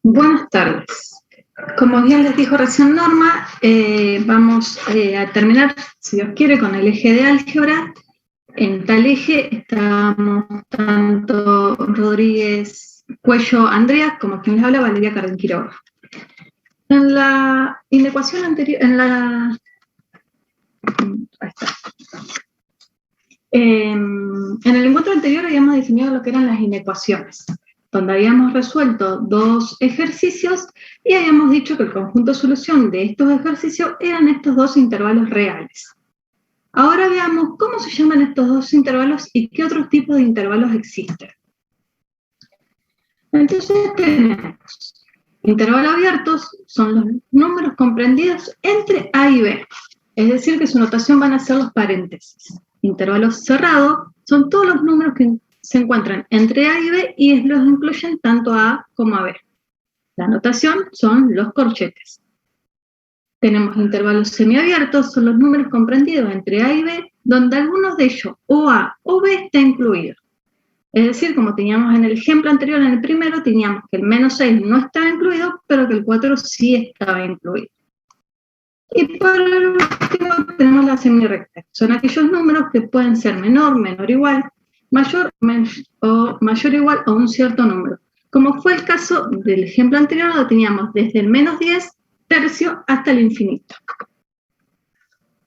Buenas tardes. Como bien les dijo recién Norma, vamos a terminar, si Dios quiere, con el eje de álgebra. En tal eje estamos tanto Rodríguez Cuello Andrea como quien les habla, Valeria Cardín Quiroga. En la inecuación anterior, en el encuentro anterior habíamos diseñado lo que eran las inecuaciones, donde habíamos resuelto dos ejercicios y habíamos dicho que el conjunto de solución de estos ejercicios eran estos dos intervalos reales. Ahora veamos cómo se llaman estos dos intervalos y qué otros tipos de intervalos existen. Entonces tenemos intervalos abiertos, son los números comprendidos entre A y B, es decir que su notación van a ser los paréntesis. Intervalos cerrados son todos los números que se encuentran entre A y B y los incluyen tanto a A como a B. La notación son los corchetes. Tenemos intervalos semiabiertos, son los números comprendidos entre A y B, donde algunos de ellos, o A o B, está incluido. Es decir, como teníamos en el ejemplo anterior, en el primero, teníamos que el menos 6 no estaba incluido, pero que el 4 sí estaba incluido. Y por el último tenemos la semirrecta. Son aquellos números que pueden ser menor, menor igual, mayor o igual a un cierto número. Como fue el caso del ejemplo anterior, donde teníamos desde el menos 10 tercio hasta el infinito.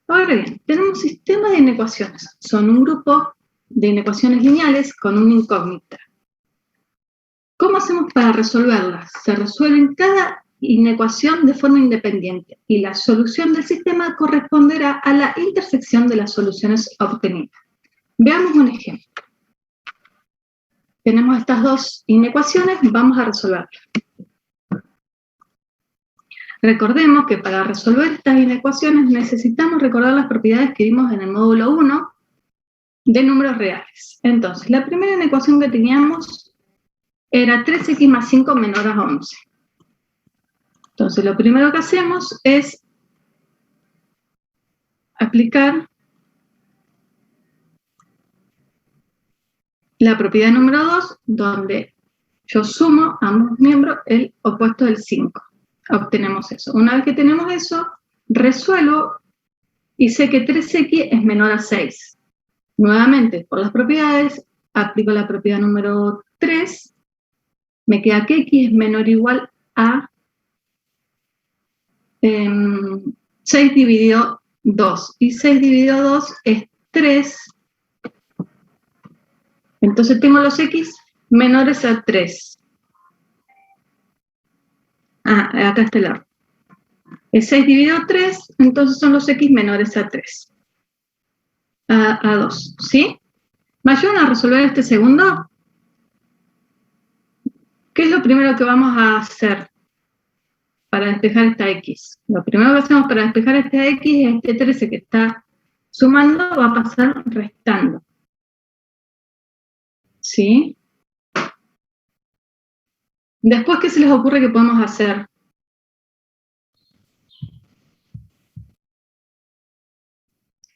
Ahora bien, tenemos sistemas de inecuaciones. Son un grupo de inecuaciones lineales con una incógnita. ¿Cómo hacemos para resolverlas? Se resuelven cada inecuación de forma independiente y la solución del sistema corresponderá a la intersección de las soluciones obtenidas. Veamos un ejemplo. Tenemos estas dos inecuaciones, vamos a resolverlas. Recordemos que para resolver estas inecuaciones necesitamos recordar las propiedades que vimos en el módulo 1 de números reales. Entonces, la primera inecuación que teníamos era 3x más 5 menor a 11. Entonces, lo primero que hacemos es aplicar la propiedad número 2, donde yo sumo a ambos miembros el opuesto del 5. Obtenemos eso. Una vez que tenemos eso, resuelvo y sé que 3x es menor a 6. Nuevamente, por las propiedades, aplico la propiedad número 3, me queda que x es menor o igual a 6 dividido 2, y 6 dividido 2 es 3, entonces tengo los x menores a 3. Acá está el error. Es 6 dividido 3, entonces son los x menores a 3. A 2, ¿sí? ¿Me ayudan a resolver este segundo? ¿Qué es lo primero que vamos a hacer para despejar esta x? Lo primero que hacemos para despejar esta x es este 13 que está sumando, va a pasar restando. ¿Sí? Después, ¿qué se les ocurre que podemos hacer?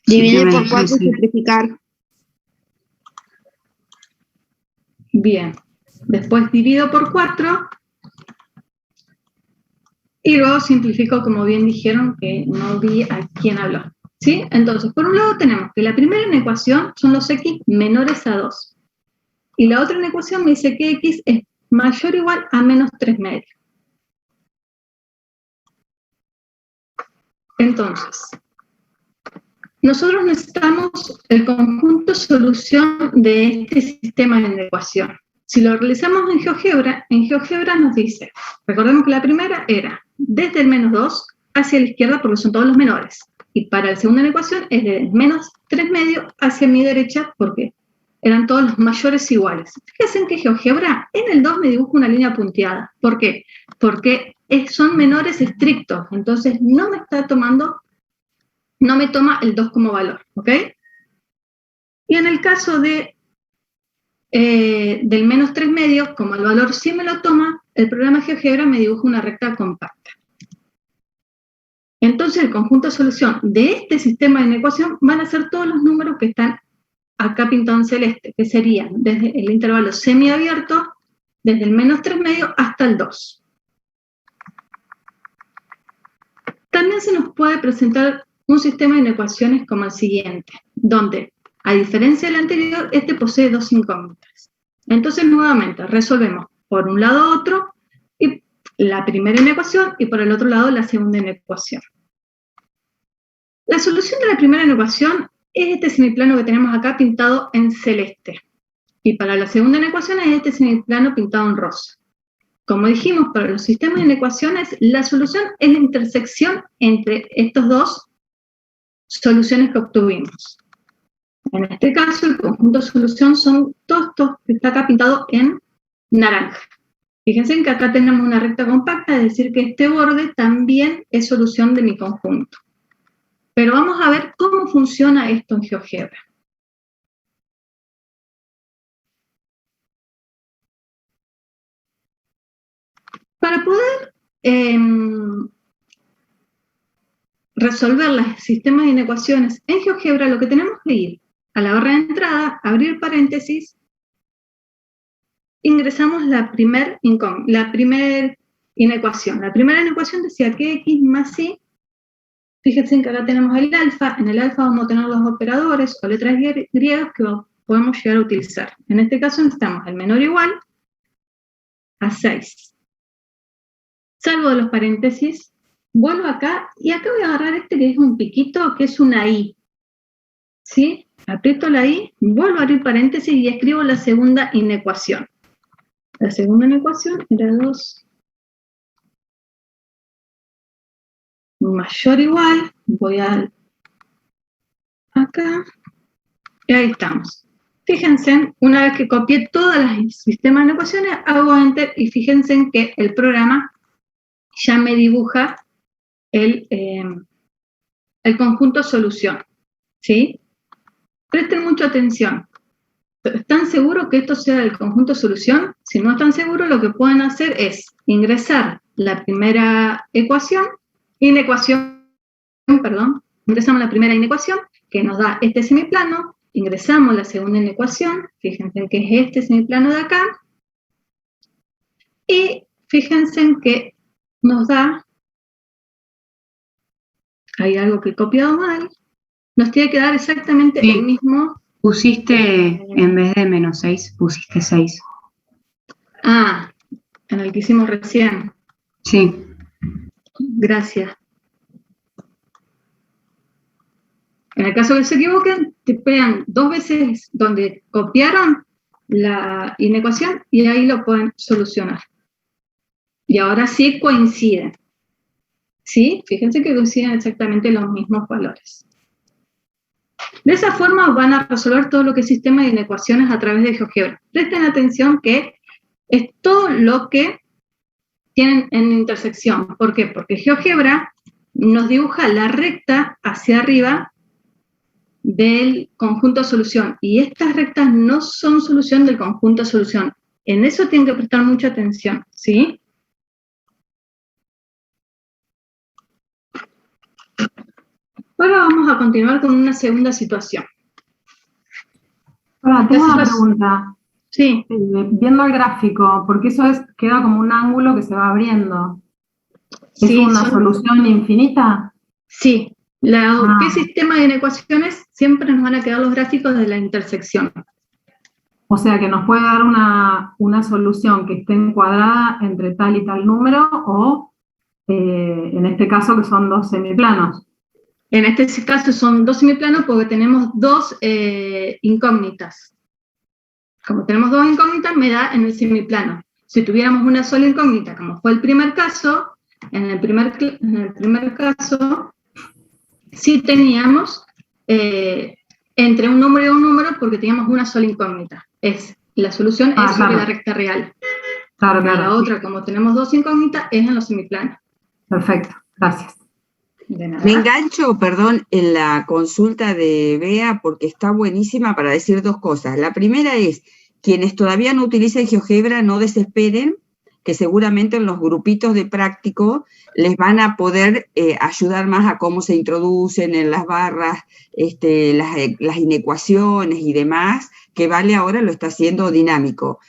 Dividir por 4 y simplificar. Bien. Después divido por 4 y luego simplifico, como bien dijeron, que no vi a quién habló. ¿Sí? Entonces, por un lado tenemos que la primera inecuación son los x menores a 2. Y la otra inecuación me dice que x es mayor o igual a menos 3 medios. Entonces, nosotros necesitamos el conjunto solución de este sistema de inecuación. Si lo realizamos en GeoGebra nos dice, recordemos que la primera era desde el menos 2 hacia la izquierda porque son todos los menores. Y para la segunda ecuación es de menos 3 medios hacia mi derecha porque eran todos los mayores iguales. Fíjense que GeoGebra en el 2 me dibuja una línea punteada. ¿Por qué? Porque son menores estrictos, entonces no me toma el 2 como valor, ¿ok? Y en el caso del menos 3 medios, como el valor sí me lo toma, el programa GeoGebra me dibuja una recta compacta. Entonces el conjunto de solución de este sistema de inecuación van a ser todos los números que están acá pintados en celeste, que serían desde el intervalo semiabierto, desde el menos 3 medios hasta el 2. También se nos puede presentar un sistema de inecuaciones como el siguiente, donde, a diferencia del anterior, este posee dos incógnitas. Entonces, nuevamente, resolvemos por un lado otro, y la primera inecuación, y por el otro lado la segunda inecuación. La solución de la primera inecuación es este semiplano que tenemos acá pintado en celeste. Y para la segunda inecuación es este semiplano pintado en rosa. Como dijimos, para los sistemas de inecuaciones, la solución es la intersección entre estas dos soluciones que obtuvimos. En este caso, el conjunto de solución son todos estos que está acá pintado en naranja. Fíjense que acá tenemos una recta compacta, es decir, que este borde también es solución de mi conjunto. Pero vamos a ver cómo funciona esto en GeoGebra. Para poder resolver los sistemas de inecuaciones en GeoGebra, lo que tenemos que ir a la barra de entrada, abrir paréntesis, ingresamos la primera inecuación. La primera inecuación decía que x más y, fíjense que acá tenemos el alfa, en el alfa vamos a tener los operadores o letras griegas que podemos llegar a utilizar. En este caso necesitamos el menor o igual a 6. Salgo de los paréntesis, vuelvo acá, y acá voy a agarrar este que es un piquito, que es una I. ¿Sí? Aprieto la I, vuelvo a abrir paréntesis y escribo la segunda inecuación. La segunda inecuación era 2 mayor o igual, voy acá, y ahí estamos. Fíjense, una vez que copié todos los sistemas de inecuaciones, hago Enter, y fíjense que el programa ya me dibuja el conjunto solución, ¿sí? Presten mucha atención. ¿Están seguros que esto sea el conjunto solución? Si no están seguros, lo que pueden hacer es ingresar la primera ingresamos la primera inecuación, que nos da este semiplano, ingresamos la segunda inecuación, fíjense que es este semiplano de acá, y fíjense que nos da, hay algo que he copiado mal, nos tiene que dar exactamente el mismo. Pusiste, en vez de menos 6, pusiste 6. Ah, en el que hicimos recién. Sí. Gracias. En el caso que se equivoquen, te pegan 2 veces donde copiaron la inecuación y ahí lo pueden solucionar. Y ahora sí coinciden. ¿Sí? Fíjense que coinciden exactamente los mismos valores. De esa forma van a resolver todo lo que es sistema de inecuaciones a través de GeoGebra. Presten atención que es todo lo que tienen en intersección. ¿Por qué? Porque GeoGebra nos dibuja la recta hacia arriba del conjunto solución. Y estas rectas no son solución del conjunto solución. En eso tienen que prestar mucha atención, ¿sí? Ahora vamos a continuar con una segunda situación. Ahora, tengo una pregunta. Sí. Viendo el gráfico, porque eso queda como un ángulo que se va abriendo. ¿Es Sí, una solución infinita? Sí. ¿Qué sistema de inecuaciones? Siempre nos van a quedar los gráficos de la intersección. O sea, que nos puede dar una solución que esté encuadrada entre tal y tal número, o en este caso que son 2 semiplanos. En este caso son 2 semiplanos porque tenemos 2 incógnitas. Como tenemos 2 incógnitas, me da en el semiplano. Si tuviéramos una sola incógnita, como fue el primer caso, en el primer caso, sí teníamos entre un número y un número porque teníamos una sola incógnita. La solución es sobre claro. la recta real. Claro. La otra, como tenemos 2 incógnitas, es en los semiplanos. Perfecto, gracias. De nada. Me engancho, perdón, en la consulta de Bea porque está buenísima para decir 2 cosas. La primera es, quienes todavía no utilicen GeoGebra no desesperen, que seguramente en los grupitos de práctico les van a poder ayudar más a cómo se introducen en las barras las inecuaciones y demás, que Vale ahora lo está haciendo dinámico.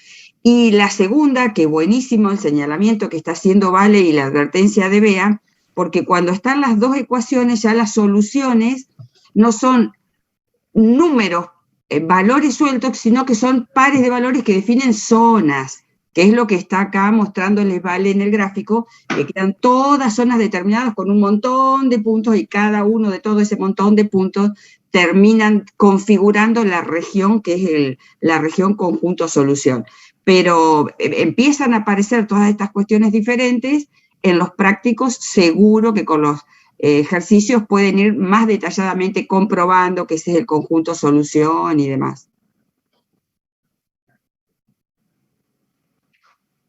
Y la segunda, que buenísimo el señalamiento que está haciendo Vale y la advertencia de Bea, porque cuando están las dos ecuaciones ya las soluciones no son números, valores sueltos, sino que son pares de valores que definen zonas, que es lo que está acá mostrándoles Vale en el gráfico, que quedan todas zonas determinadas con un montón de puntos y cada uno de todo ese montón de puntos terminan configurando la región que es la región conjunto solución. Pero empiezan a aparecer todas estas cuestiones diferentes. En los prácticos seguro que con los ejercicios pueden ir más detalladamente comprobando que ese es el conjunto solución y demás.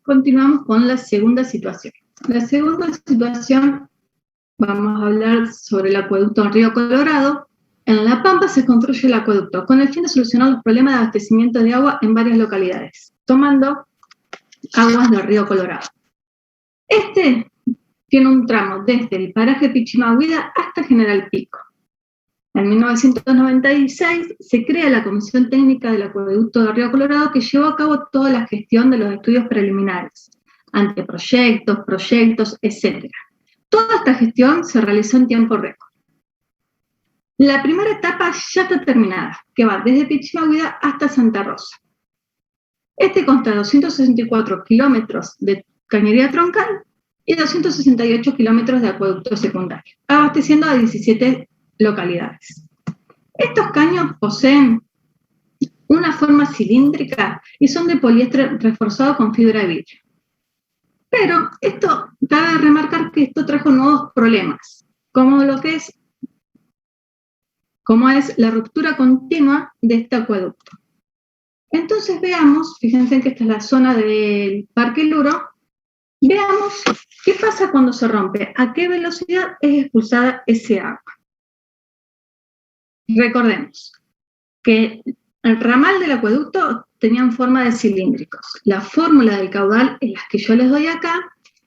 Continuamos con la segunda situación. La segunda situación, vamos a hablar sobre el acueducto del Río Colorado. En La Pampa se construye el acueducto con el fin de solucionar los problemas de abastecimiento de agua en varias localidades, tomando aguas del Río Colorado. Este tiene un tramo desde el paraje Pichimahuida hasta General Pico. En 1996 se crea la Comisión Técnica del Acueducto del Río Colorado, que llevó a cabo toda la gestión de los estudios preliminares, anteproyectos, proyectos, etc. Toda esta gestión se realizó en tiempo récord. La primera etapa ya está terminada, que va desde Pichimahuida hasta Santa Rosa. Este consta de 264 kilómetros de cañería troncal y 268 kilómetros de acueducto secundario, abasteciendo a 17 localidades. Estos caños poseen una forma cilíndrica y son de poliéster reforzado con fibra de vidrio. Pero esto, cabe remarcar que esto trajo nuevos problemas, como es la ruptura continua de este acueducto. Entonces veamos, fíjense que esta es la zona del Parque Luro, veamos qué pasa cuando se rompe, a qué velocidad es expulsada ese agua. Recordemos que el ramal del acueducto tenían forma de cilíndricos. La fórmula del caudal es la que yo les doy acá,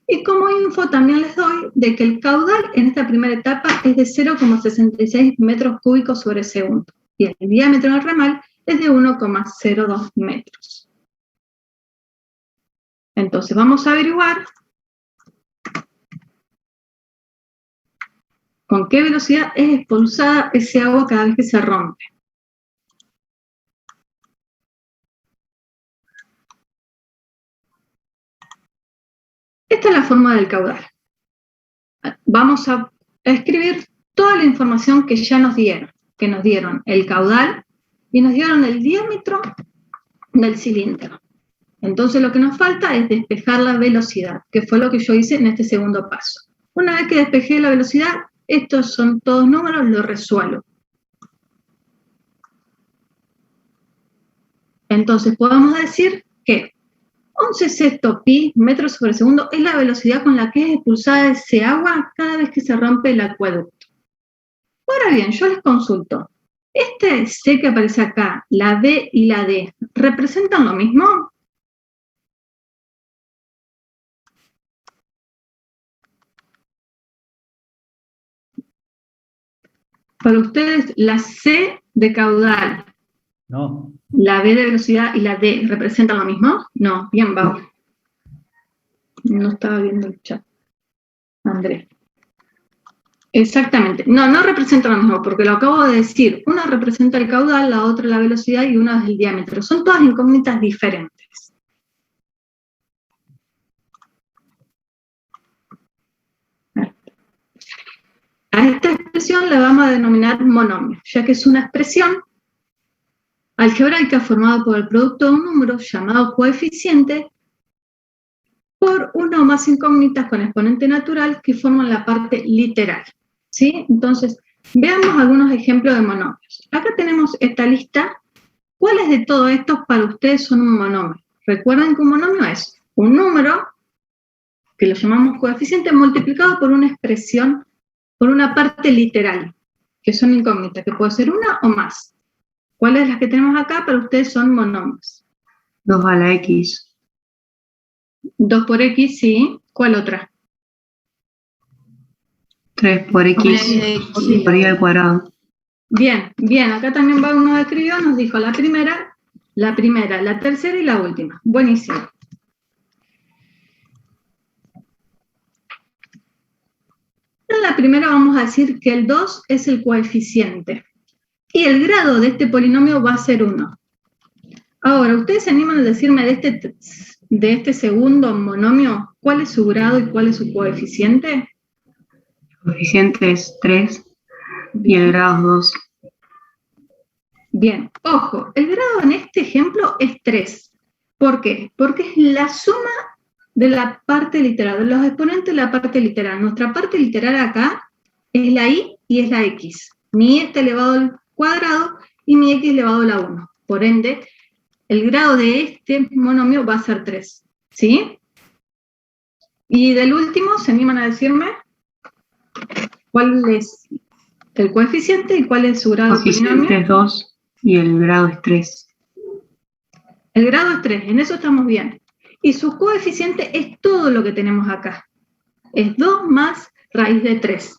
y como info también les doy de que el caudal en esta primera etapa es de 0,66 metros cúbicos sobre segundo, y el diámetro del ramal es de 1,02 metros. Entonces vamos a averiguar con qué velocidad es expulsada ese agua cada vez que se rompe. Esta es la forma del caudal. Vamos a escribir toda la información que ya nos dieron, que nos dieron el caudal y nos dieron el diámetro del cilindro. Entonces lo que nos falta es despejar la velocidad, que fue lo que yo hice en este segundo paso. Una vez que despejé la velocidad, estos son todos números, los resuelvo. Entonces podemos decir que 11 sexto pi metros sobre segundo es la velocidad con la que es expulsada ese agua cada vez que se rompe el acueducto. Ahora bien, yo les consulto. Este C que aparece acá, la B y la D, ¿representan lo mismo? Para ustedes, la C de caudal, No. la B de velocidad y la D, ¿representan lo mismo? No, bien, vamos. No estaba viendo el chat. Andrés. Exactamente. No representan lo mismo, porque lo acabo de decir. Una representa el caudal, la otra la velocidad y una es el diámetro. Son todas incógnitas diferentes. A esta expresión la vamos a denominar monomio, ya que es una expresión algebraica formada por el producto de un número llamado coeficiente por una o más incógnitas con exponente natural que forman la parte literal. ¿Sí? Entonces, veamos algunos ejemplos de monomios. Acá tenemos esta lista. ¿Cuáles de todos estos para ustedes son un monomio? Recuerden que un monomio es un número, que lo llamamos coeficiente, multiplicado por una expresión, por una parte literal, que son incógnitas, que puede ser una o más. ¿Cuáles de las que tenemos acá para ustedes son monomios? 2 a la X. 2 por X, sí. ¿Cuál otra? 3 por X por Y al cuadrado. Bien, bien. Acá también va uno de escribió, nos dijo la primera, la tercera y la última. Buenísimo. en la primera vamos a decir que el 2 es el coeficiente y el grado de este polinomio va a ser 1. Ahora, ¿ustedes se animan a decirme de este segundo monomio cuál es su grado y cuál es su coeficiente? El coeficiente es 3 y el grado es 2. Bien, ojo, el grado en este ejemplo es 3. ¿Por qué? Porque es la suma de la parte literal, de los exponentes de la parte literal. Nuestra parte literal acá es la y y es la x. Mi y está elevado al cuadrado y mi x elevado a la 1. Por ende, el grado de este monomio va a ser 3. ¿Sí? Y del último, ¿se animan a decirme cuál es el coeficiente y cuál es su grado El coeficiente es 2 y el grado es 3. El grado es 3, en eso estamos bien. Y su coeficiente es todo lo que tenemos acá. Es 2 más raíz de 3.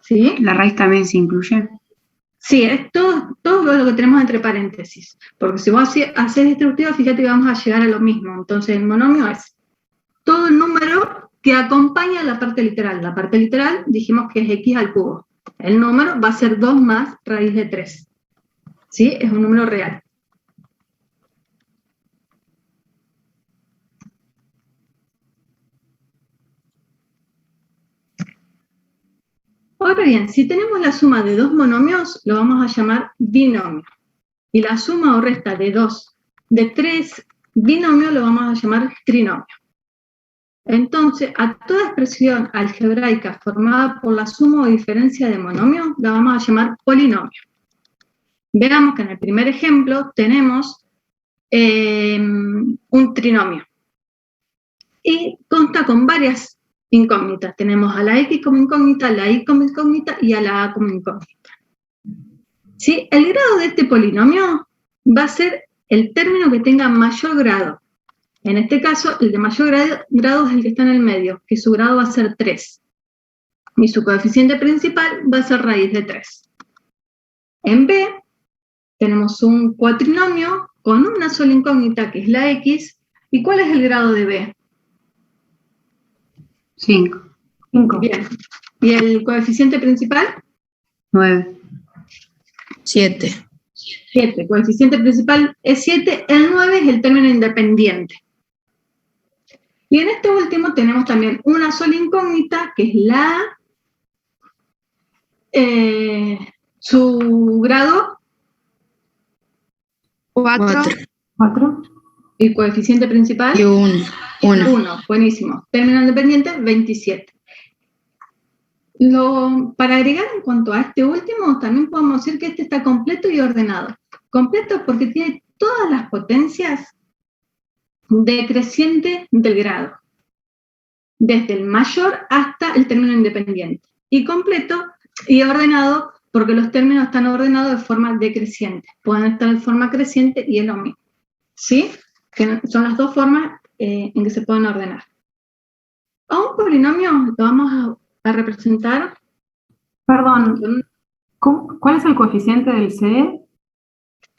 ¿Sí? ¿La raíz también se incluye? Sí, es todo lo que tenemos entre paréntesis. Porque si vos haces distributiva, fíjate que vamos a llegar a lo mismo. Entonces el monomio es todo el número que acompaña a la parte literal. La parte literal dijimos que es x al cubo. El número va a ser 2 más raíz de 3. ¿Sí? Es un número real. Ahora bien, si tenemos la suma de dos monomios, lo vamos a llamar binomio. Y la suma o resta de tres binomios lo vamos a llamar trinomio. Entonces, a toda expresión algebraica formada por la suma o diferencia de monomios, la vamos a llamar polinomio. Veamos que en el primer ejemplo tenemos un trinomio. Y consta con varias incógnitas. Tenemos a la x como incógnita, a la y como incógnita y a la a como incógnita. ¿Sí? El grado de este polinomio va a ser el término que tenga mayor grado. En este caso, el de mayor grado es el que está en el medio, que su grado va a ser 3. Y su coeficiente principal va a ser raíz de 3. En B, tenemos un cuatrinomio con una sola incógnita, que es la x. ¿Y cuál es el grado de B? 5. Bien. ¿Y el coeficiente principal? 9. 7. 7. Coeficiente principal es 7. El 9 es el término independiente. Y en este último tenemos también una sola incógnita, que es la su grado 4 4. y coeficiente principal y 1. 1. Buenísimo. Término independiente 27. Para agregar en cuanto a este último, también podemos decir que este está completo y ordenado. Completo porque tiene todas las potencias decreciente del grado, desde el mayor hasta el término independiente. Y completo y ordenado porque los términos están ordenados de forma decreciente. Pueden estar de forma creciente y es lo mismo. ¿Sí? Que son las dos formas en que se pueden ordenar. A un polinomio lo vamos a representar. Perdón, ¿cuál es el coeficiente del C?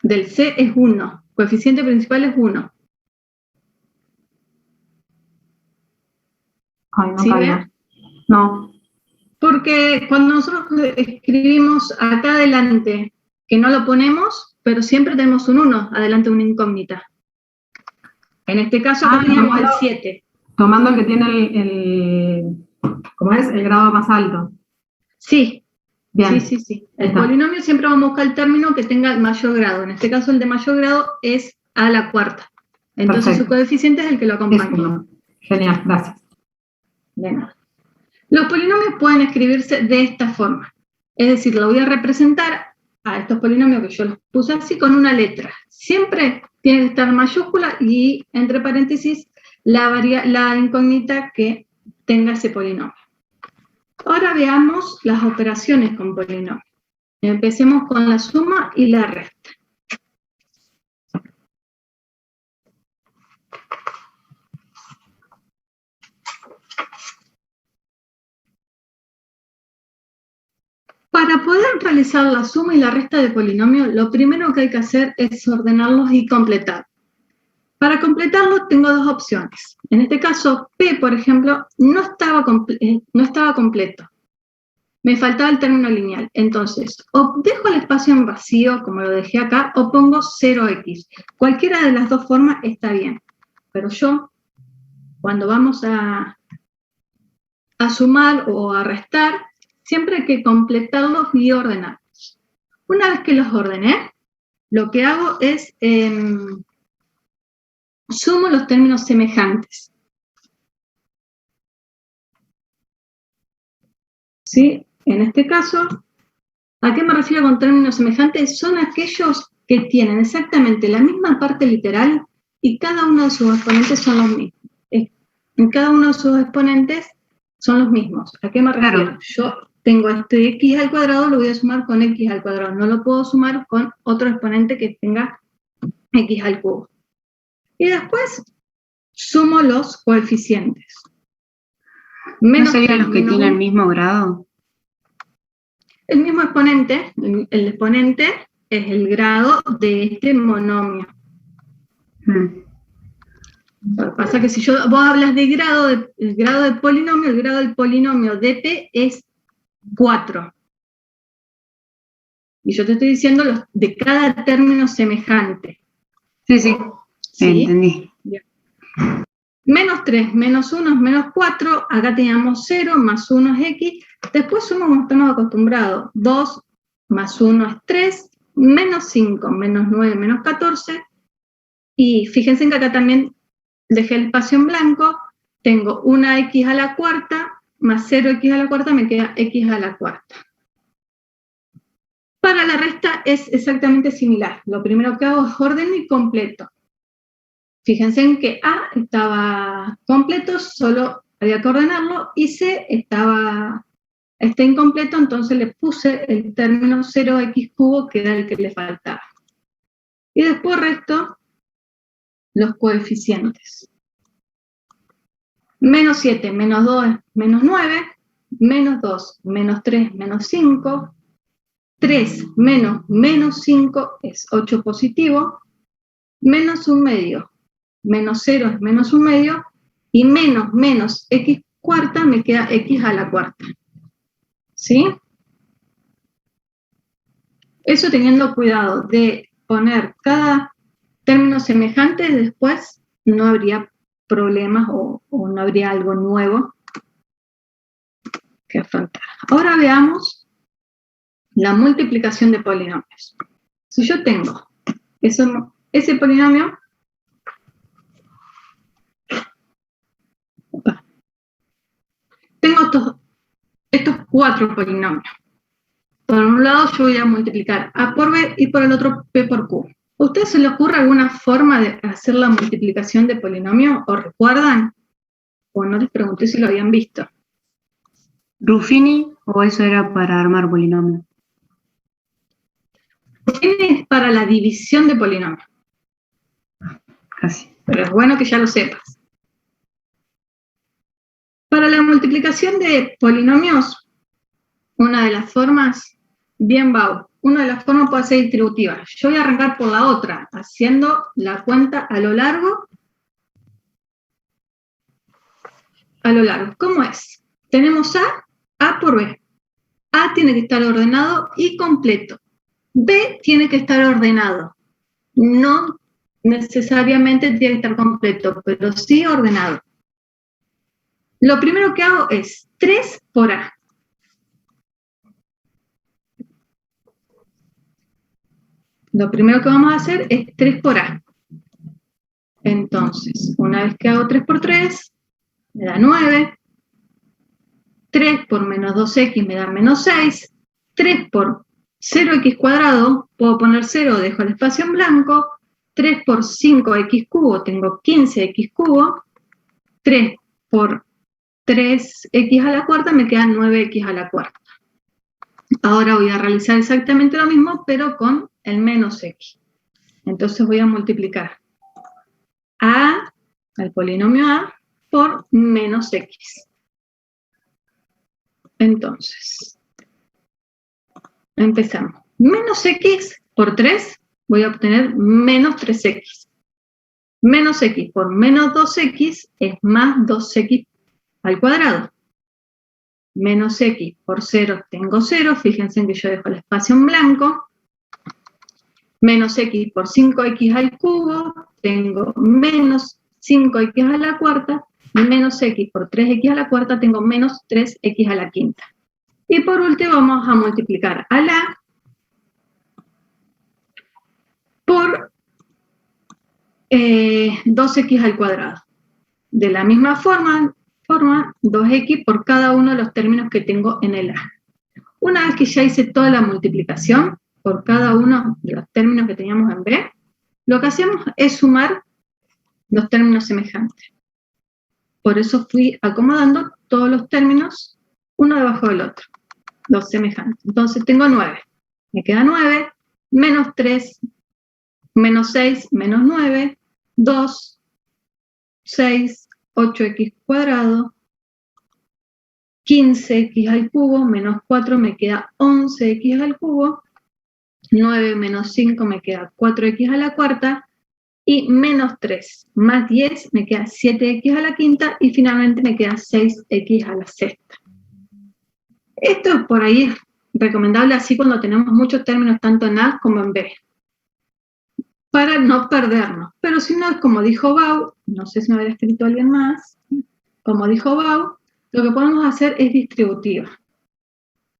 Del C es 1. Coeficiente principal es 1. Ay, no ¿Sí caigo. ven? No. Porque cuando nosotros escribimos acá adelante, que no lo ponemos, pero siempre tenemos un 1 adelante de una incógnita. En este caso tenemos el 7. Tomando el que tiene ¿cómo es? El grado más alto. Sí. Bien. Sí. El polinomio siempre vamos a buscar el término que tenga el mayor grado. En este caso el de mayor grado es a la cuarta. Entonces Perfecto. su coeficiente es el que lo acompaña. Genial, gracias. De nada. Los polinomios pueden escribirse de esta forma. Es decir, lo voy a representar a estos polinomios que yo los puse así con una letra. Siempre tiene que estar mayúscula y entre paréntesis la incógnita que tenga ese polinomio. Ahora veamos las operaciones con polinomios. Empecemos con la suma y la resta. Para poder realizar la suma y la resta de polinomios, lo primero que hay que hacer es ordenarlos y completar. Para completarlo tengo dos opciones. En este caso, P, por ejemplo, no estaba completo. me faltaba el término lineal. Entonces, o dejo el espacio en vacío, como lo dejé acá, o pongo 0x. Cualquiera de las dos formas está bien. Pero yo, cuando vamos a sumar o a restar, siempre hay que completarlos y ordenarlos. Una vez que los ordené, lo que hago es sumo los términos semejantes. ¿Sí? En este caso, ¿a qué me refiero con términos semejantes? Son aquellos que tienen exactamente la misma parte literal y cada uno de sus exponentes son los mismos. En cada uno de sus exponentes son los mismos. ¿A qué me refiero? Claro. Yo tengo este x al cuadrado, lo voy a sumar con x al cuadrado. No lo puedo sumar con otro exponente que tenga x al cubo. Y después sumo los coeficientes. ¿No serían los que tienen el mismo grado? El mismo exponente, el exponente es el grado de este monomio. Lo que pasa es que si vos hablas de grado, el grado del polinomio, el grado del polinomio de t es 4. Y yo te estoy diciendo los de cada término semejante. Sí, sí, ¿Sí? Entendí. Bien. Menos 3, menos 1 es menos 4, acá teníamos 0, más 1 es x, después sumo como estamos acostumbrados, 2 más 1 es 3, menos 5, menos 9, menos 14, y fíjense que acá también dejé el espacio en blanco, tengo una x a la cuarta, más 0x a la cuarta, me queda x a la cuarta. Para la resta es exactamente similar, lo primero que hago es ordeno y completo. Fíjense en que A estaba completo, solo había que ordenarlo, y C está incompleto, entonces le puse el término 0x cubo, que era el que le faltaba. Y después resto los coeficientes. Menos 7, menos 2 es menos 9, menos 2, menos 3, menos 5, 3 menos 5 es 8 positivo, menos 1 medio. Menos 0 es menos 1 medio, y menos x cuarta me queda x a la cuarta. ¿Sí? Eso teniendo cuidado de poner cada término semejante, después no habría problemas o no habría algo nuevo que afrontar. Ahora veamos la multiplicación de polinomios. Si yo tengo ese polinomio, tengo estos 4 polinomios. Por un lado yo voy a multiplicar a por b y por el otro p por q. ¿A ustedes se les ocurre alguna forma de hacer la multiplicación de polinomio? ¿O recuerdan? O no les pregunté si lo habían visto. ¿Ruffini o eso era para armar polinomio? Es para la división de polinomios. Casi. Pero es bueno que ya lo sepas. Para la multiplicación de polinomios, una de las formas, una de las formas puede ser distributiva. Yo voy a arrancar por la otra, haciendo la cuenta a lo largo. ¿Cómo es? Tenemos A por B. A tiene que estar ordenado y completo. B tiene que estar ordenado. No necesariamente tiene que estar completo, pero sí ordenado. Lo primero que hago es 3 por A. Lo primero que vamos a hacer es 3 por A. Entonces, una vez que hago 3 por 3, me da 9. 3 por menos 2x me da menos 6. 3 por 0x cuadrado, puedo poner 0, dejo el espacio en blanco. 3 por 5x cubo, tengo 15x cubo. 3 por 3x a la cuarta, me queda 9x a la cuarta. Ahora voy a realizar exactamente lo mismo, pero con el menos x. Entonces voy a multiplicar al polinomio a por menos x. Entonces, empezamos. Menos x por 3, voy a obtener menos 3x. Menos x por menos 2x es más 2x al cuadrado. menos x por 0 tengo 0, fíjense en que yo dejo el espacio en blanco, menos x por 5x al cubo, tengo menos 5x a la cuarta, y menos x por 3x a la cuarta, tengo menos 3x a la quinta. Y por último vamos a multiplicar a la por 2x al cuadrado. De la misma forma 2x por cada uno de los términos que tengo en el A. Una vez que ya hice toda la multiplicación por cada uno de los términos que teníamos en B, lo que hacemos es sumar los términos semejantes. Por eso fui acomodando todos los términos uno debajo del otro, los semejantes. Entonces tengo 9. Me queda 9, menos 3, menos 6, menos 9, 2, 6, 8x cuadrado, 15x al cubo, menos 4 me queda 11x al cubo, 9 menos 5 me queda 4x a la cuarta, y menos 3 más 10 me queda 7x a la quinta, y finalmente me queda 6x a la sexta. Esto por ahí es recomendable así cuando tenemos muchos términos tanto en A como en B, para no perdernos. Pero si no, es como dijo Bau, no sé si me habrá escrito alguien más, como dijo Bau, lo que podemos hacer es distributiva.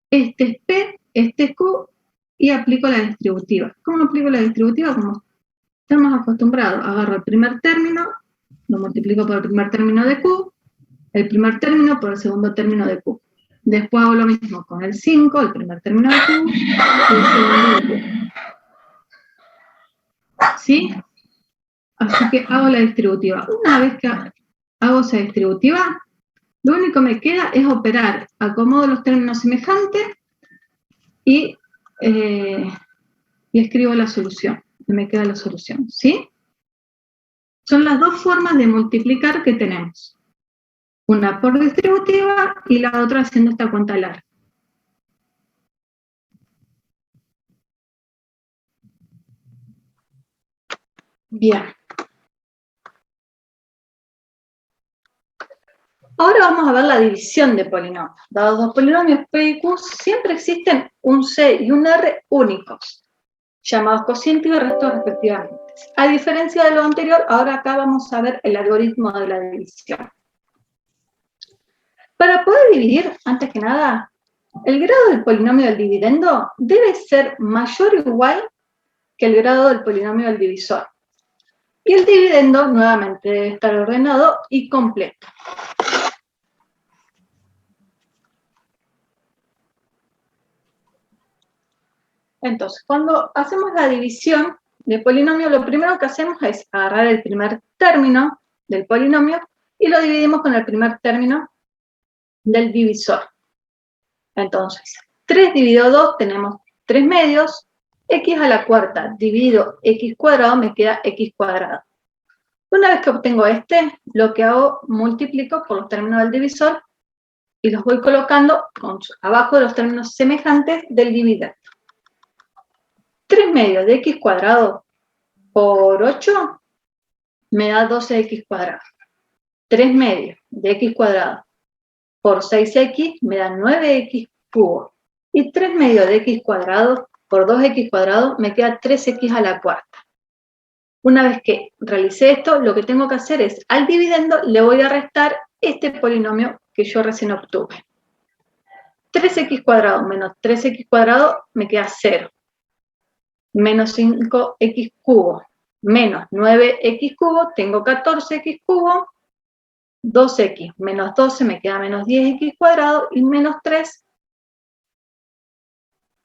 Este es P, este es Q, y aplico la distributiva. ¿Cómo aplico la distributiva? Como estamos acostumbrados, agarro el primer término, lo multiplico por el primer término de Q, el primer término por el segundo término de Q. Después hago lo mismo con el 5, el primer término de Q, y el segundo de Q. ¿Sí? Así que hago la distributiva. Una vez que hago esa distributiva, lo único que me queda es operar. Acomodo los términos semejantes y escribo la solución. Y me queda la solución. ¿Sí? Son las dos formas de multiplicar que tenemos. Una por distributiva y la otra haciendo esta cuenta larga. Bien. Ahora vamos a ver la división de polinomios. Dados dos polinomios P y Q, siempre existen un C y un R únicos, llamados cocientes y restos respectivamente. A diferencia de lo anterior, ahora acá vamos a ver el algoritmo de la división. Para poder dividir, antes que nada, el grado del polinomio del dividendo debe ser mayor o igual que el grado del polinomio del divisor. Y el dividendo, nuevamente, debe estar ordenado y completo. Entonces, cuando hacemos la división de polinomio, lo primero que hacemos es agarrar el primer término del polinomio y lo dividimos con el primer término del divisor. Entonces, 3 dividido 2 tenemos 3 medios, x a la cuarta dividido x cuadrado me queda x cuadrado. Una vez que obtengo este, lo que hago, multiplico por los términos del divisor y los voy colocando abajo de los términos semejantes del dividendo. 3 medios de x cuadrado por 8 me da 12x cuadrado. 3 medios de x cuadrado por 6x me da 9x cubo. Y 3 medios de x cuadrado por 2x cuadrado me queda 3x a la cuarta. Una vez que realicé esto, lo que tengo que hacer es, al dividendo le voy a restar este polinomio que yo recién obtuve. 3x cuadrado menos 3x cuadrado me queda 0. Menos 5x cubo, menos 9x cubo, tengo 14x cubo, 2x menos 12 me queda menos 10x cuadrado, y menos 3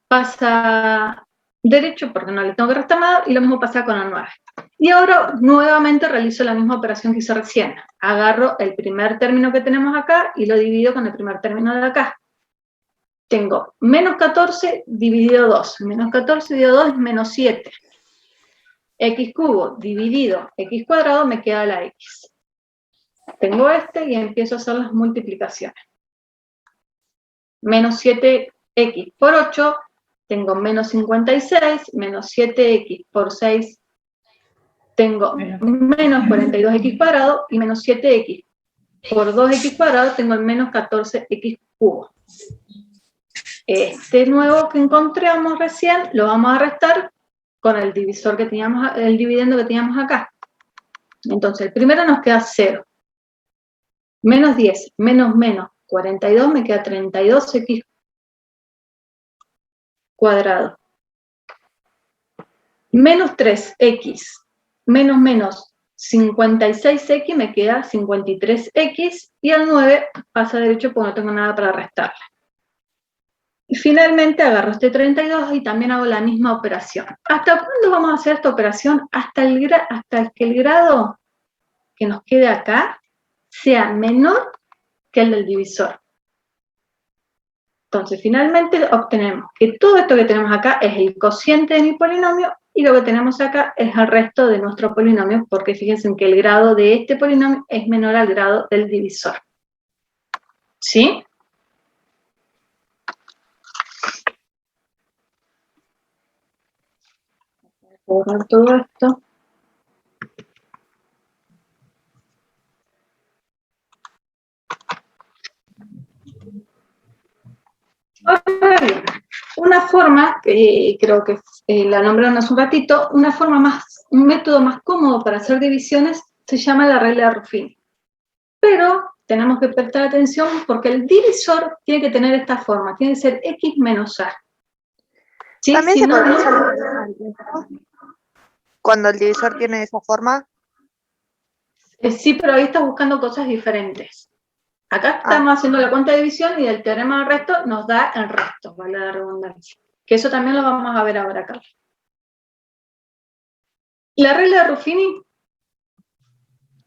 pasa derecho porque no le tengo que restar nada, y lo mismo pasa con el 9. Y ahora nuevamente realizo la misma operación que hice recién. Agarro el primer término que tenemos acá y lo divido con el primer término de acá. Tengo menos 14 dividido 2. Menos 14 dividido 2 es menos 7. X cubo dividido x cuadrado me queda la x. Tengo este y empiezo a hacer las multiplicaciones. Menos 7x por 8, tengo menos 56, menos 7x por 6, tengo menos 42x cuadrado y menos 7x por 2x cuadrado tengo el menos 14x cubo. Este nuevo que encontramos recién lo vamos a restar con el divisor que teníamos, el dividendo que teníamos acá. Entonces, el primero nos queda 0. Menos 10, menos 42, me queda 32x cuadrado. Menos 3x, menos 56x, me queda 53x, y al 9 pasa derecho porque no tengo nada para restarle. Y finalmente agarro este 32 y también hago la misma operación. ¿Hasta cuándo vamos a hacer esta operación? Hasta que el grado que nos quede acá sea menor que el del divisor. Entonces, finalmente obtenemos que todo esto que tenemos acá es el cociente de mi polinomio, y lo que tenemos acá es el resto de nuestro polinomio, porque fíjense que el grado de este polinomio es menor al grado del divisor. ¿Sí? Voy a borrar todo esto. Ahora bien, una forma, que creo que la nombraron hace un ratito, un método más cómodo para hacer divisiones se llama la regla de Ruffini. Pero tenemos que prestar atención porque el divisor tiene que tener esta forma, tiene que ser x menos a. ¿Sí? También Si se no, puede usar cuando el divisor tiene esa forma. Sí, pero ahí estás buscando cosas diferentes. Acá estamos haciendo la cuenta de división y el teorema del resto nos da el resto, vale la redundancia. Que eso también lo vamos a ver ahora acá. La regla de Ruffini,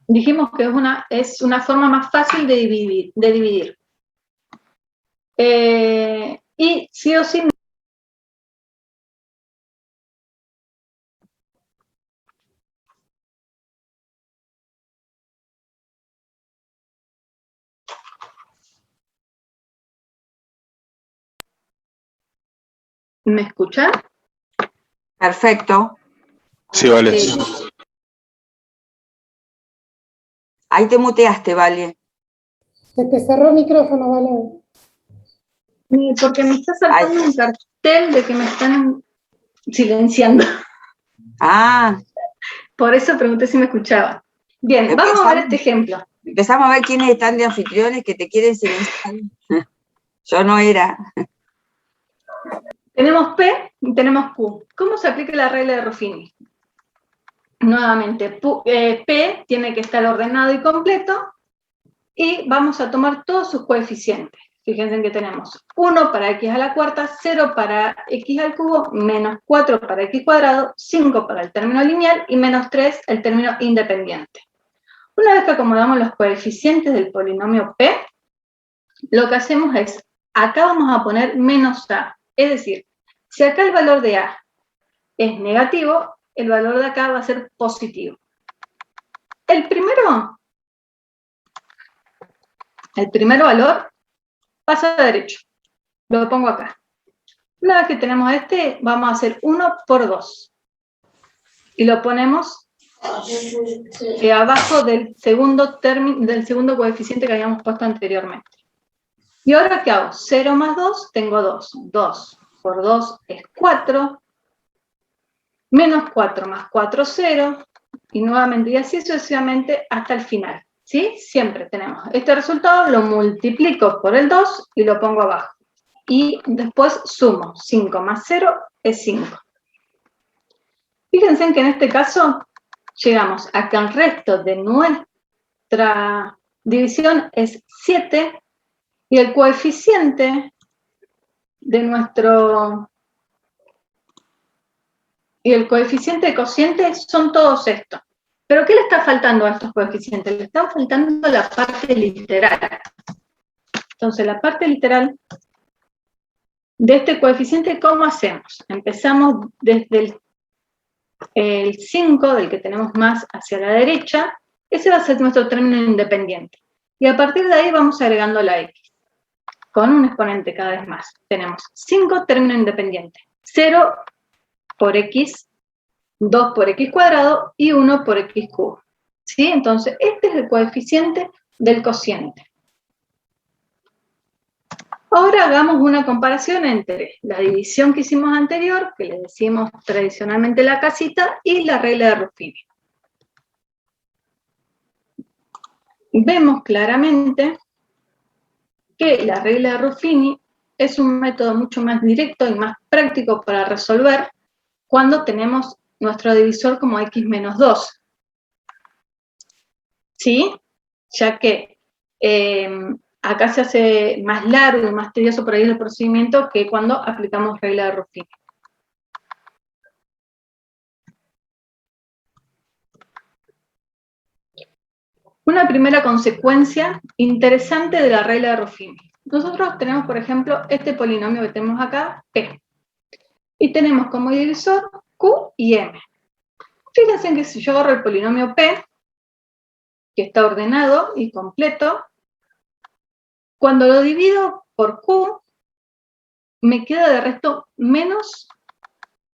dijimos que es una forma más fácil de dividir. Y sí o sí. ¿Me escuchan? Perfecto. Sí, vale. Ahí te muteaste, Vale. Se te cerró el micrófono, Vale. Porque me está saltando un cartel de que me están silenciando. Ah. Por eso pregunté si me escuchaban. Bien, vamos a ver este ejemplo. Empezamos a ver quiénes están de anfitriones que te quieren silenciar. Yo no era. Tenemos P y tenemos Q. ¿Cómo se aplica la regla de Ruffini? Nuevamente, P tiene que estar ordenado y completo, y vamos a tomar todos sus coeficientes. Fíjense que tenemos 1 para x a la cuarta, 0 para x al cubo, menos 4 para x cuadrado, 5 para el término lineal y menos 3 el término independiente. Una vez que acomodamos los coeficientes del polinomio P, lo que hacemos es, acá vamos a poner menos a. Es decir, si acá el valor de a es negativo, el valor de acá va a ser positivo. El primer valor pasa a derecho. Lo pongo acá. Una vez que tenemos este, vamos a hacer 1 por 2. Y lo ponemos abajo del segundo coeficiente que habíamos puesto anteriormente. ¿Y ahora qué hago? 0 más 2, tengo 2. 2 por 2 es 4. Menos 4 más 4, 0. Y nuevamente, y así sucesivamente hasta el final. ¿Sí? Siempre tenemos este resultado, lo multiplico por el 2 y lo pongo abajo. Y después sumo. 5 más 0 es 5. Fíjense que en este caso llegamos a que el resto de nuestra división es 7, y el coeficiente de nuestro... Y el coeficiente de cociente son todos estos. ¿Pero qué le está faltando a estos coeficientes? Le está faltando la parte literal. Entonces, la parte literal de este coeficiente, ¿cómo hacemos? Empezamos desde el 5, del que tenemos más hacia la derecha. Ese va a ser nuestro término independiente. Y a partir de ahí vamos agregando la x, con un exponente cada vez más. Tenemos 5 término independiente, 0 por x, 2 por x cuadrado y 1 por x cubo. ¿Sí? Entonces, este es el coeficiente del cociente. Ahora hagamos una comparación entre la división que hicimos anterior, que le decimos tradicionalmente la casita, y la regla de Ruffini. Vemos claramente que la regla de Ruffini es un método mucho más directo y más práctico para resolver cuando tenemos nuestro divisor como x menos 2. ¿Sí? Ya que acá se hace más largo y más tedioso por ahí el procedimiento que cuando aplicamos regla de Ruffini. Una primera consecuencia interesante de la regla de Ruffini. Nosotros tenemos, por ejemplo, este polinomio que tenemos acá, P. Y tenemos como divisor Q y M. Fíjense que si yo agarro el polinomio P, que está ordenado y completo, cuando lo divido por Q, me queda de resto menos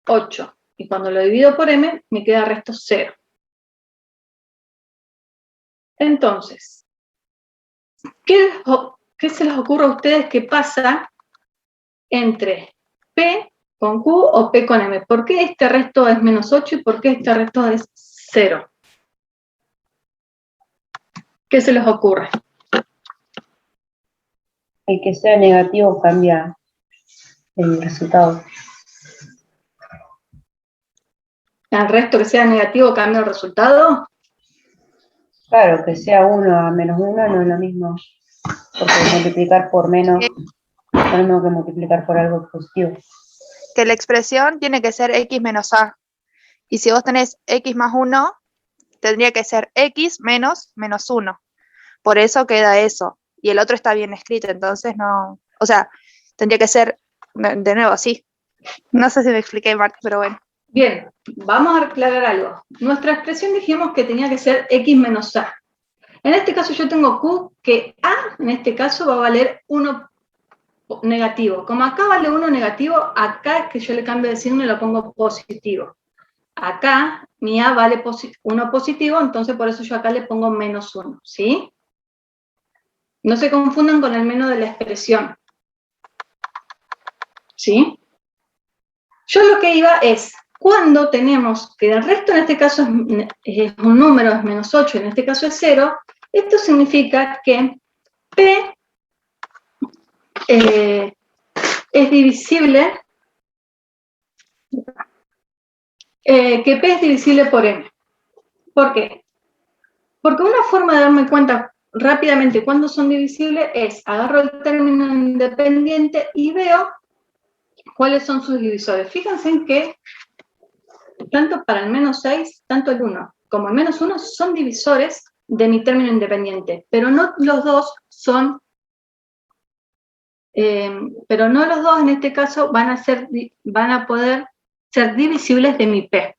8. Y cuando lo divido por M, me queda de resto 0. Entonces, ¿qué se les ocurre a ustedes que pasa entre P con Q o P con M? ¿Por qué este resto es menos 8 y por qué este resto es 0? ¿Qué se les ocurre? El que sea negativo cambia el resultado. ¿El resto que sea negativo cambia el resultado? Claro, que sea 1 a menos 1 no es lo mismo, porque multiplicar por menos es lo mismo que multiplicar por algo positivo. Que la expresión tiene que ser x menos a. Y si vos tenés x más 1, tendría que ser x menos 1. Por eso queda eso. Y el otro está bien escrito, entonces no... O sea, tendría que ser, de nuevo, así. No sé si me expliqué mal, pero bueno. Bien, vamos a aclarar algo. Nuestra expresión dijimos que tenía que ser x menos a. En este caso yo tengo Q, que a, en este caso, va a valer 1 negativo. Como acá vale 1 negativo, acá es que yo le cambio de signo y lo pongo positivo. Acá mi a vale 1 positivo, entonces por eso yo acá le pongo menos 1, ¿sí? No se confundan con el menos de la expresión. ¿Sí? Yo lo que iba es, cuando tenemos que el resto en este caso es un número, es menos 8, en este caso es 0, esto significa que P es divisible, que P es divisible por M. ¿Por qué? Porque una forma de darme cuenta rápidamente cuándo son divisibles es, agarro el término independiente y veo cuáles son sus divisores. Fíjense en que tanto para el menos 6, tanto el 1 como el menos 1 son divisores de mi término independiente, pero no los dos son, pero no los dos en este caso van a poder ser divisibles de mi P.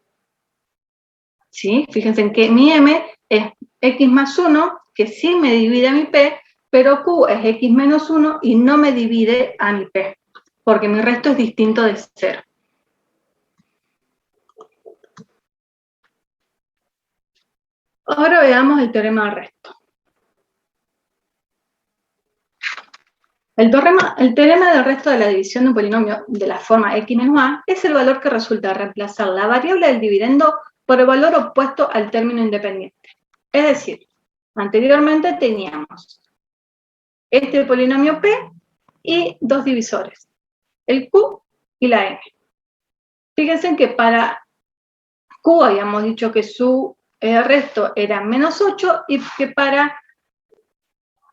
¿Sí? Fíjense en que mi M es x más 1, que sí me divide a mi P, pero Q es x menos 1 y no me divide a mi P, porque mi resto es distinto de 0. Ahora veamos el teorema de resto. El teorema del resto de la división de un polinomio de la forma x menos a es el valor que resulta de reemplazar la variable del dividendo por el valor opuesto al término independiente. Es decir, anteriormente teníamos este polinomio P y dos divisores, el Q y la M. Fíjense que para Q habíamos dicho que su resto era menos 8 y que para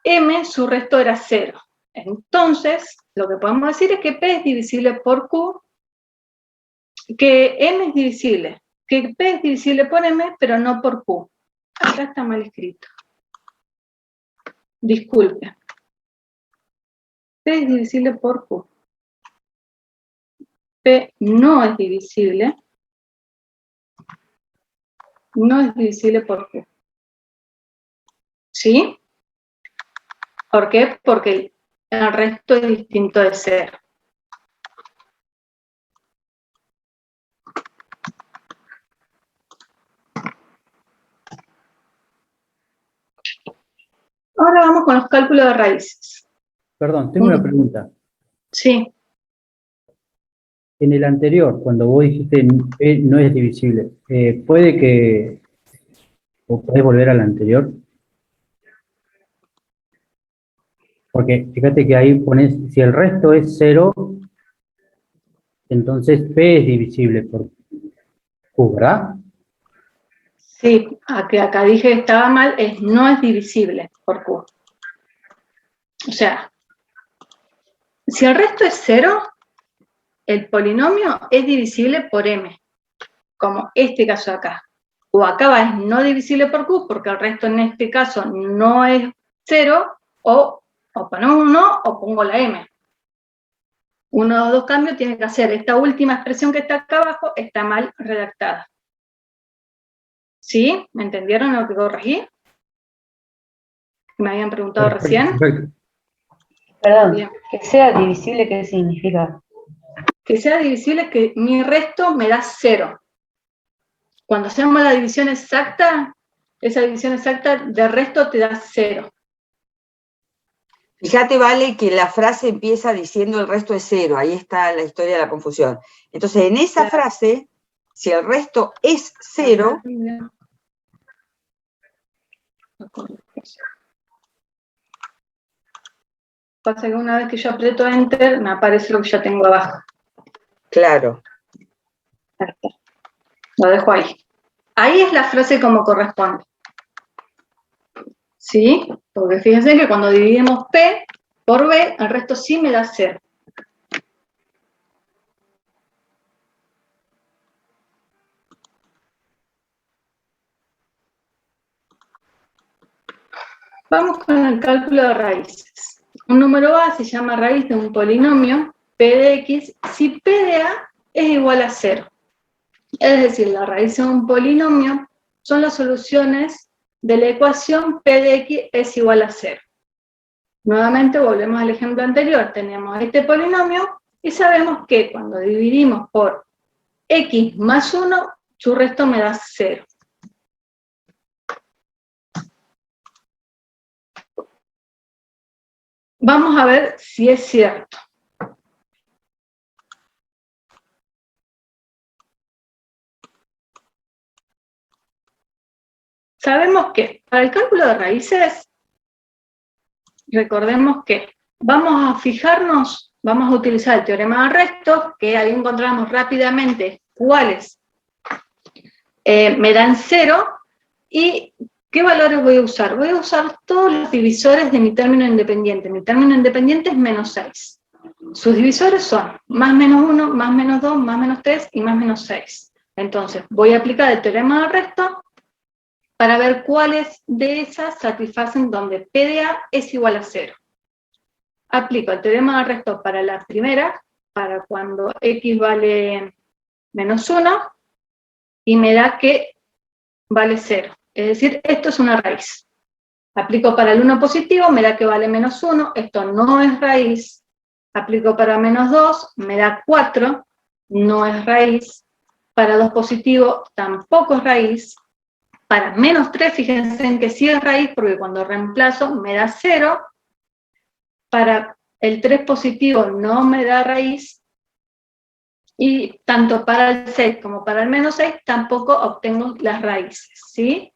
M su resto era 0. Entonces, lo que podemos decir es que P es divisible por Q, que M es divisible, que P es divisible por M, pero no por Q. Acá está mal escrito. Disculpe. P es divisible por Q. P no es divisible por Q. ¿Sí? ¿Por qué? Porque el resto es distinto de 0. Ahora con los cálculos de raíces. Perdón, tengo una pregunta. Sí. En el anterior, cuando vos dijiste no es divisible, ¿puede que... o podés volver al anterior? Porque fíjate que ahí pones, si el resto es 0, entonces P es divisible por Q, ¿verdad? Sí, acá dije que estaba mal, no es divisible por Q. O sea, si el resto es 0, el polinomio es divisible por M, como este caso acá. O acá va, es no divisible por Q, porque el resto en este caso no es 0, o ponemos un no o pongo la M. Uno de los dos cambios tiene que hacer. Esta última expresión que está acá abajo está mal redactada. ¿Sí? ¿Me entendieron lo que corregí? Me habían preguntado recién. Perfecto. Perdón, Bien. que sea divisible, ¿qué significa? Que sea divisible es que mi resto me da 0. Cuando hacemos la división exacta, esa división exacta de resto te da 0. Fíjate, Vale, que la frase empieza diciendo el resto es 0, ahí está la historia de la confusión. Entonces, en esa frase, si el resto es 0, pasa que una vez que yo aprieto Enter, me aparece lo que ya tengo abajo. claro. Ahí está. Lo dejo ahí. Ahí es la frase como corresponde. ¿Sí? Porque fíjense que cuando dividimos P por B, el resto sí me da 0. Vamos con el cálculo de raíces. Un número A se llama raíz de un polinomio, P de X, si P de A es igual a 0. Es decir, la raíz de un polinomio son las soluciones de la ecuación P de X es igual a 0. Nuevamente volvemos al ejemplo anterior. Tenemos este polinomio y sabemos que cuando dividimos por X más 1, su resto me da 0. Vamos a ver si es cierto. Sabemos que para el cálculo de raíces, recordemos que vamos a fijarnos, vamos a utilizar el teorema de restos, que ahí encontramos rápidamente cuáles me dan 0, y ¿qué valores voy a usar? Voy a usar todos los divisores de mi término independiente. Mi término independiente es menos 6. Sus divisores son más menos 1, más menos 2, más menos 3 y más menos 6. Entonces, voy a aplicar el teorema de resto para ver cuáles de esas satisfacen donde P de A es igual a 0. Aplico el teorema de resto para la primera, para cuando X vale menos 1, y me da que vale 0. Es decir, esto es una raíz. Aplico para el 1 positivo, me da que vale menos 1, esto no es raíz. Aplico para menos 2, me da 4, no es raíz. Para 2 positivo, tampoco es raíz. Para menos 3, fíjense en que sí es raíz, porque cuando reemplazo me da 0. Para el 3 positivo no me da raíz. Y tanto para el 6 como para el menos 6 tampoco obtengo las raíces, ¿sí?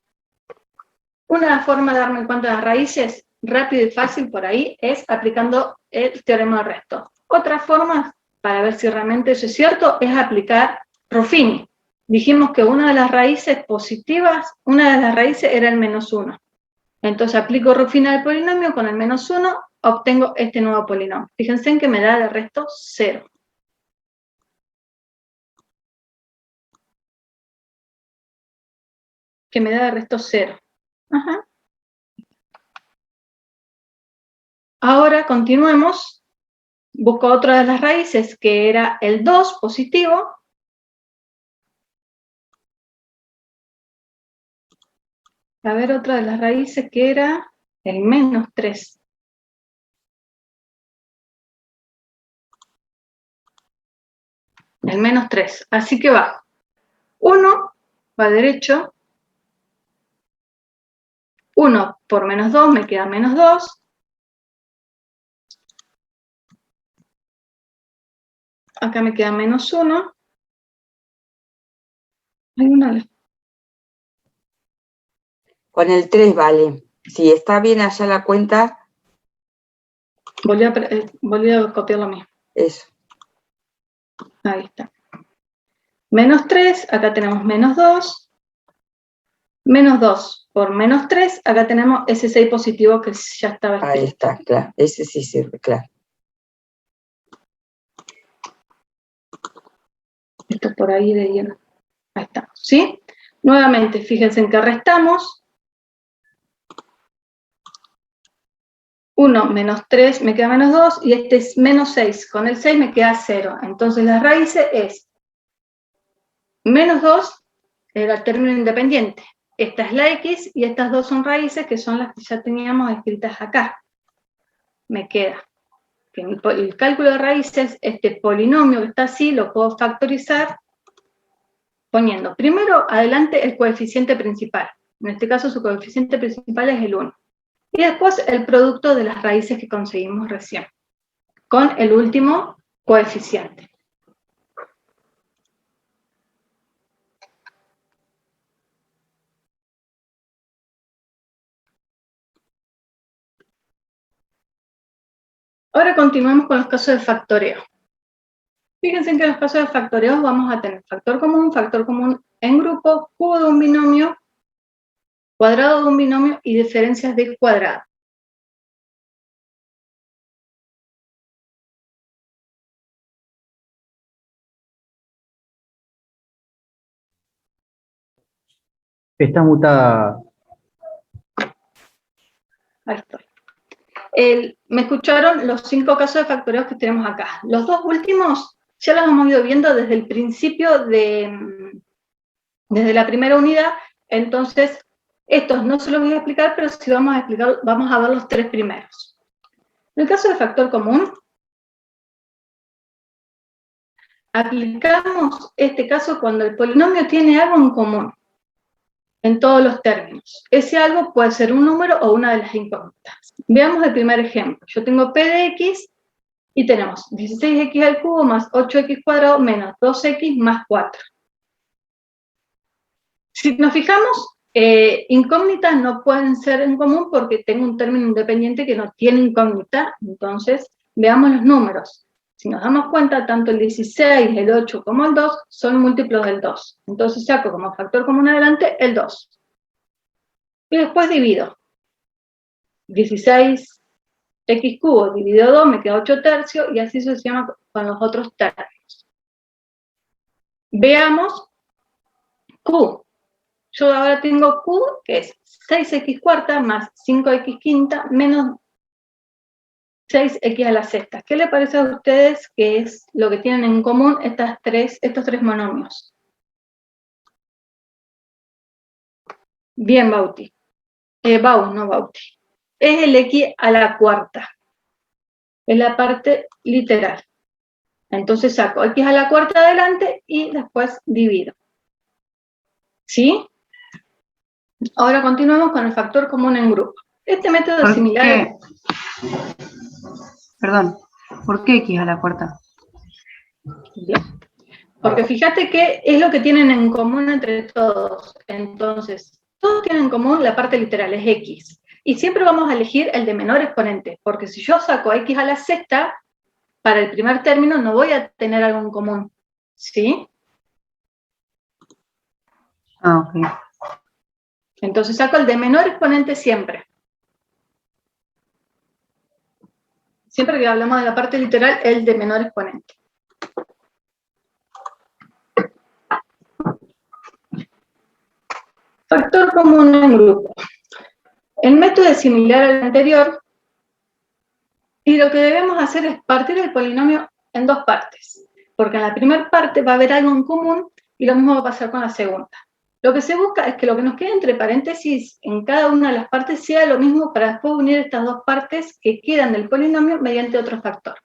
Una forma de darme cuenta de las raíces, rápido y fácil por ahí, es aplicando el teorema de resto. Otra forma, para ver si realmente eso es cierto, es aplicar Ruffini. Dijimos que una de las raíces positivas, una de las raíces era el menos 1. Entonces aplico Ruffini al polinomio, con el menos 1 obtengo este nuevo polinomio. Fíjense en que me da de resto 0. Que me da de resto 0. Ajá. Ahora continuemos. Busco otra de las raíces, que era el 2 positivo. A ver, otra de las raíces que era el menos 3. El menos 3. Así que bajo. 1 va derecho. 1 por menos 2 me queda menos 2. acá me queda menos 1. Hay una. Con el 3 vale. Si está bien allá la cuenta. Volví a copiar lo mismo. Eso. Ahí está. Menos 3, acá tenemos menos 2. Menos 2 por menos 3, acá tenemos ese 6 positivo que ya estaba escrito. Ahí está, claro. Ese sí sirve, claro. Esto por ahí de lleno. Ahí está, ¿sí? Nuevamente, fíjense en que restamos. 1 menos 3 me queda menos 2 y este es menos 6. Con el 6 me queda 0. Entonces las raíces es menos 2 era el término independiente. Esta es la X y estas dos son raíces que son las que ya teníamos escritas acá. Me queda que el cálculo de raíces, este polinomio que está así, lo puedo factorizar poniendo primero adelante el coeficiente principal. En este caso su coeficiente principal es el 1. Y después el producto de las raíces que conseguimos recién, con el último coeficiente. Ahora continuamos con los casos de factoreo. Fíjense que en los casos de factoreo vamos a tener factor común en grupo, cubo de un binomio, cuadrado de un binomio y diferencias de cuadrado. Está mutada. Ahí estoy. ¿Me escucharon los 5 casos de factoreo que tenemos acá? Los dos últimos ya los hemos ido viendo desde el principio, desde la primera unidad, entonces estos no se los voy a explicar, pero sí vamos a ver los 3 primeros. En el caso de factor común, aplicamos este caso cuando el polinomio tiene algo en común, en todos los términos. Ese algo puede ser un número o una de las incógnitas. Veamos el primer ejemplo. Yo tengo P de X y tenemos 16x al cubo más 8x cuadrado menos 2x más 4. Si nos fijamos, incógnitas no pueden ser en común porque tengo un término independiente que no tiene incógnita. Entonces, veamos los números. Si nos damos cuenta, tanto el 16, el 8 como el 2 son múltiplos del 2. Entonces saco como factor común adelante el 2. Y después divido. 16x cubo dividido 2 me queda 8 tercios y así sucesivamente con los otros términos. Veamos Q. Yo ahora tengo Q, que es 6x cuarta más 5x quinta menos 6x a la sexta. ¿Qué le parece a ustedes que es lo que tienen en común estos tres monomios? Bien, Bauti. No Bauti. Es el x a la cuarta. Es la parte literal. Entonces saco x a la cuarta adelante y después divido. ¿Sí? Ahora continuamos con el factor común en grupo. Este método es similar. Perdón, ¿por qué x a la cuarta? Bien. Porque fíjate que es lo que tienen en común entre todos. Entonces, todos tienen en común la parte literal, es x. Y siempre vamos a elegir el de menor exponente, porque si yo saco x a la sexta, para el primer término no voy a tener algo en común. ¿Sí? Ah, ok. Entonces saco el de menor exponente siempre. Siempre que hablamos de la parte literal, el de menor exponente. Factor común en grupo. El método es similar al anterior y lo que debemos hacer es partir el polinomio en dos partes, porque en la primera parte va a haber algo en común y lo mismo va a pasar con la segunda. Lo que se busca es que lo que nos quede entre paréntesis en cada una de las partes sea lo mismo para después unir estas dos partes que quedan del polinomio mediante otro factor.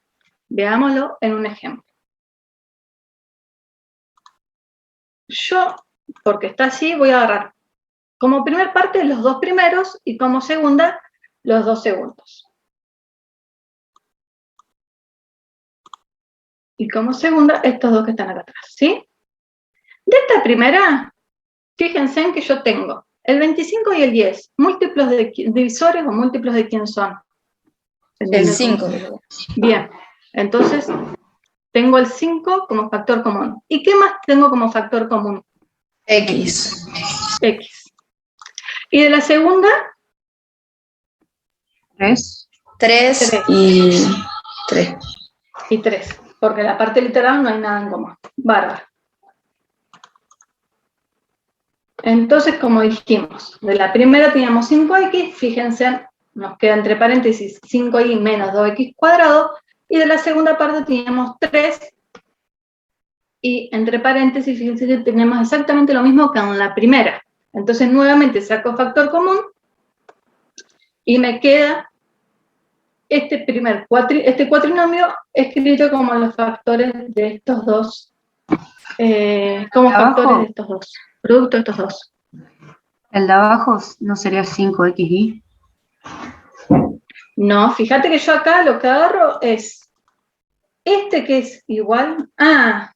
Veámoslo en un ejemplo. Yo, porque está así, voy a agarrar como primer parte los dos primeros y como segunda los dos segundos. y como segunda estos dos que están acá atrás, ¿sí? De esta primera, fíjense en que yo tengo el 25 y el 10, múltiplos de divisores o múltiplos de quién son. El 5. Bien, entonces tengo el 5 como factor común. ¿Y qué más tengo como factor común? X. X. ¿Y de la segunda? 3. 3 y 3. Y 3, porque en la parte literal no hay nada en común. Bárbaro. Entonces, como dijimos, de la primera teníamos 5x, fíjense, nos queda entre paréntesis 5y menos 2x cuadrado, y de la segunda parte teníamos 3, y entre paréntesis, fíjense que tenemos exactamente lo mismo que en la primera. Entonces, nuevamente saco factor común, y me queda este cuatrinomio escrito como los factores de estos dos, como factores de estos dos, producto de estos dos. El de abajo no sería 5xy. No, fíjate que yo acá lo que agarro es este que es igual a...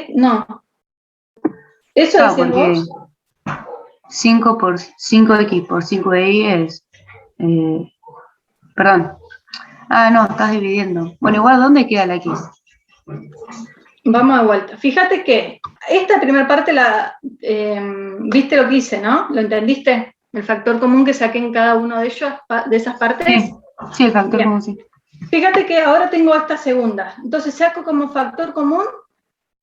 no. Eso No, decís porque vos. 5 por 5x por 5y es... perdón. Ah, no, estás dividiendo. Bueno, igual, ¿dónde queda la x? Vamos de vuelta. Fíjate que esta primera parte viste lo que hice, ¿no? ¿Lo entendiste? El factor común que saqué en cada uno de ellos, de esas partes. Sí, el factor Bien. común, sí. Fíjate que ahora tengo esta segunda. Entonces saco como factor común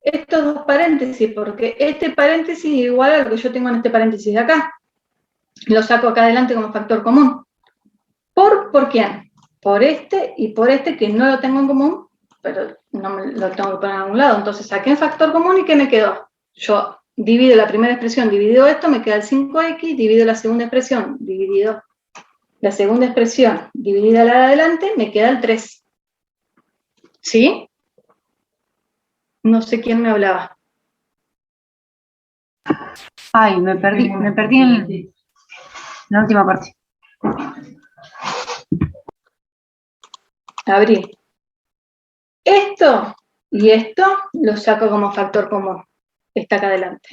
estos dos paréntesis, porque este paréntesis es igual a lo que yo tengo en este paréntesis de acá. Lo saco acá adelante como factor común. ¿Por quién? Por este y por este que no lo tengo en común, pero no me lo tengo que poner a un lado. Entonces saqué el factor común y ¿qué me quedó? Yo divido la primera expresión, dividido esto, me queda el 5x, divido la segunda expresión, dividido la segunda expresión, dividida la de adelante, me queda el 3. ¿Sí? No sé quién me hablaba. Ay, me perdí en la última parte. Abrí. Esto y esto lo saco como factor común. Está acá adelante.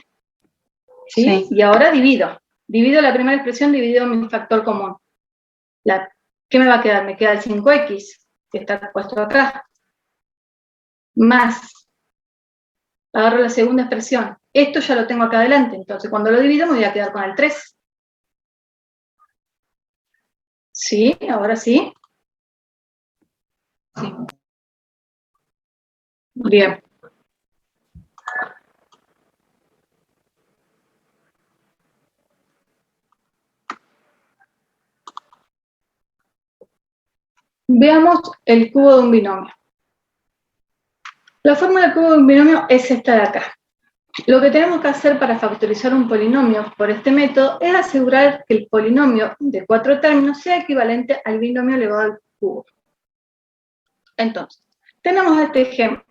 ¿Sí? Sí. Y ahora divido. Divido la primera expresión, divido mi factor común. ¿Qué me va a quedar? Me queda el 5x, que está puesto acá. Más. Agarro la segunda expresión. Esto ya lo tengo acá adelante. Entonces, cuando lo divido, me voy a quedar con el 3. ¿Sí? ¿Ahora sí? Sí. Bien. Veamos el cubo de un binomio. La fórmula del cubo de un binomio es esta de acá. Lo que tenemos que hacer para factorizar un polinomio por este método es asegurar que el polinomio de 4 términos sea equivalente al binomio elevado al cubo. Entonces, tenemos este ejemplo.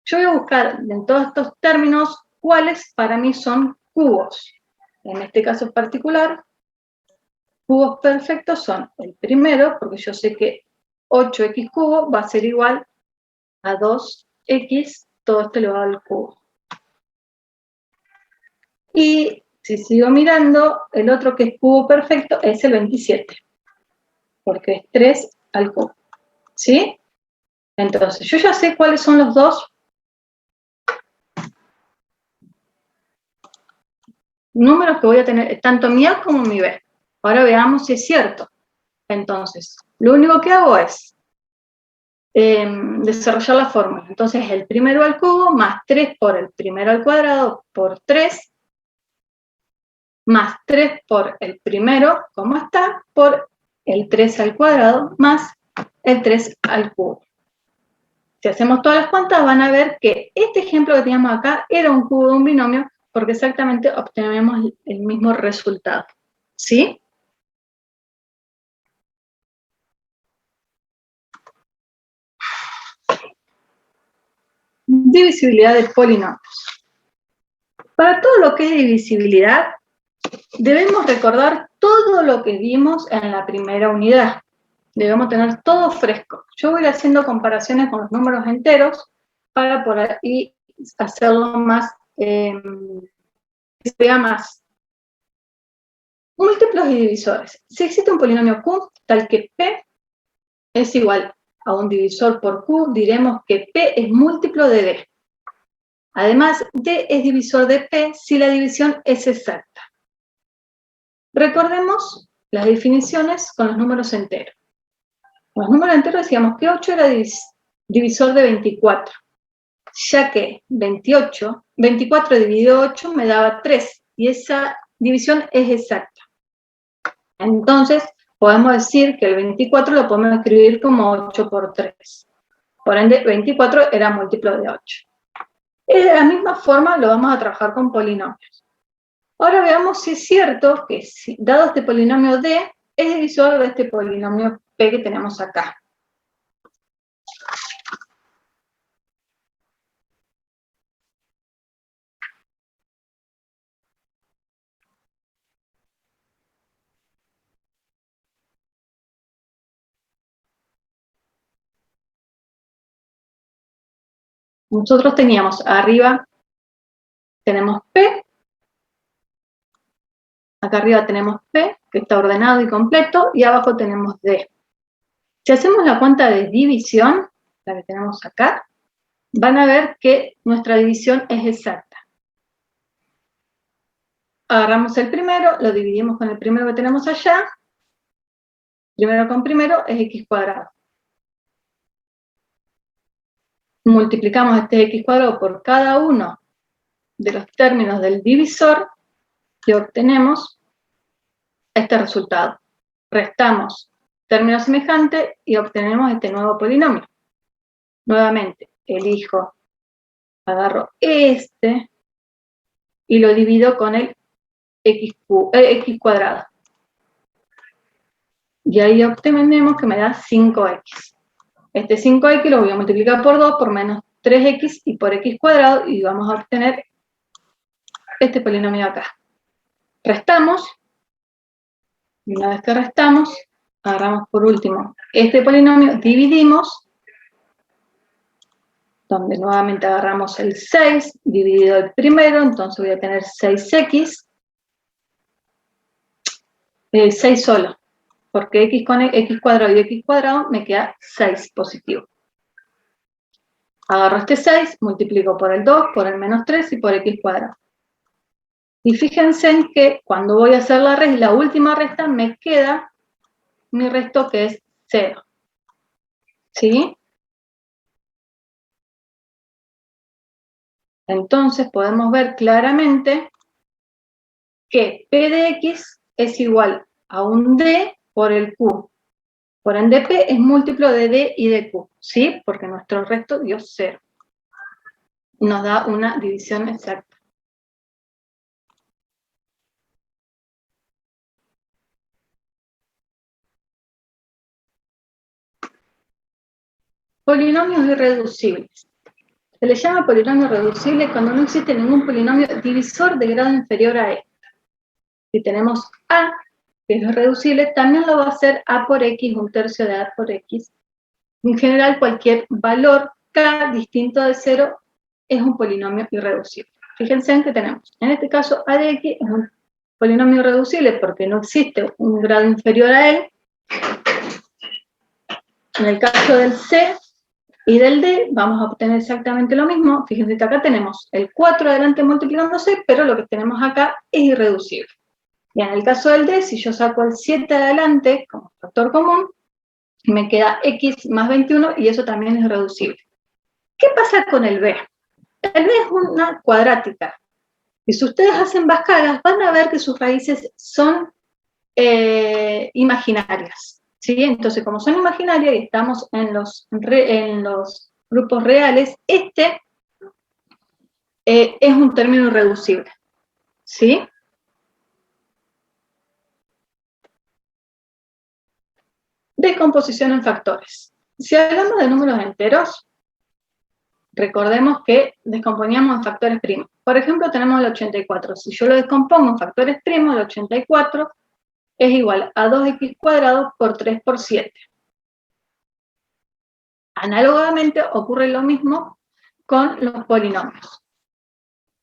Yo voy a buscar en todos estos términos cuáles para mí son cubos. En este caso en particular, cubos perfectos son el primero, porque yo sé que 8x cubo va a ser igual a 2x, todo esto elevado al cubo. Y si sigo mirando, el otro que es cubo perfecto es el 27, porque es 3 al cubo. ¿Sí? Entonces, yo ya sé cuáles son los dos números que voy a tener, tanto mi A como mi B. Ahora veamos si es cierto. Entonces, lo único que hago es desarrollar la fórmula. Entonces, el primero al cubo más 3 por el primero al cuadrado por 3, más 3 por el primero, como está, por el 3 al cuadrado, más el 3 al cubo. Si hacemos todas las cuentas, van a ver que este ejemplo que teníamos acá era un cubo de un binomio, porque exactamente obtenemos el mismo resultado. ¿Sí? Divisibilidad de polinomios. Para todo lo que es divisibilidad, debemos recordar todo lo que vimos en la primera unidad. Debemos tener todo fresco. Yo voy a ir haciendo comparaciones con los números enteros para por ahí hacerlo más, que se vea más. Múltiplos y divisores. Si existe un polinomio Q tal que P es igual a un divisor por Q, diremos que P es múltiplo de D. Además, D es divisor de P si la división es exacta. Recordemos las definiciones con los números enteros. Con los números enteros decíamos que 8 era divisor de 24, ya que 24 dividido 8 me daba 3, y esa división es exacta. Entonces, podemos decir que el 24 lo podemos escribir como 8 por 3. Por ende, 24 era múltiplo de 8. De la misma forma lo vamos a trabajar con polinomios. Ahora veamos si es cierto que, dado este polinomio D, es divisor de este polinomio P que tenemos acá. Nosotros teníamos arriba, tenemos P, acá arriba tenemos P, que está ordenado y completo, y abajo tenemos D. Si hacemos la cuenta de división, la que tenemos acá, van a ver que nuestra división es exacta. Agarramos el primero, lo dividimos con el primero que tenemos allá, primero con primero es x cuadrado. Multiplicamos este x cuadrado por cada uno de los términos del divisor y obtenemos este resultado. Restamos término semejante y obtenemos este nuevo polinomio. Nuevamente, elijo, agarro este y lo divido con el x cuadrado. Y ahí obtenemos que me da 5x. Este 5x lo voy a multiplicar por 2, por menos 3x y por x cuadrado, y vamos a obtener este polinomio acá. Restamos, y una vez que restamos, agarramos por último este polinomio, dividimos, donde nuevamente agarramos el 6, dividido el primero, entonces voy a tener 6x, 6 solo, porque x con x cuadrado y x cuadrado me queda 6 positivo. Agarro este 6, multiplico por el 2, por el menos 3 y por x cuadrado. Y fíjense en que cuando voy a hacer la última resta, me queda mi resto que es 0. ¿Sí? Entonces podemos ver claramente que P de X es igual a un D por el Q. Por ende, P es múltiplo de D y de Q, ¿sí? Porque nuestro resto dio 0. Nos da una división exacta. Polinomios irreducibles. Se le llama polinomio reducible cuando no existe ningún polinomio divisor de grado inferior a E. Si tenemos A, que es reducible, también lo va a hacer A por X, un tercio de A por X. En general, cualquier valor K distinto de 0 es un polinomio irreducible. Fíjense en que tenemos, en este caso, A de X es un polinomio irreducible porque no existe un grado inferior a él. En el caso del C y del D, vamos a obtener exactamente lo mismo. Fíjense que acá tenemos el 4 adelante multiplicándose, pero lo que tenemos acá es irreducible. Y en el caso del D, si yo saco el 7 adelante como factor común, me queda x más 21 y eso también es irreducible. ¿Qué pasa con el B? El B es una cuadrática. Y si ustedes hacen Bhaskaras, van a ver que sus raíces son imaginarias. ¿Sí? Entonces, como son imaginarias y estamos en los grupos reales, este es un término irreducible. ¿Sí? Descomposición en factores. Si hablamos de números enteros, recordemos que descomponíamos en factores primos. Por ejemplo, tenemos el 84. Si yo lo descompongo en factores primos, el 84 es igual a 2x² por 3 por 7. Análogamente ocurre lo mismo con los polinomios.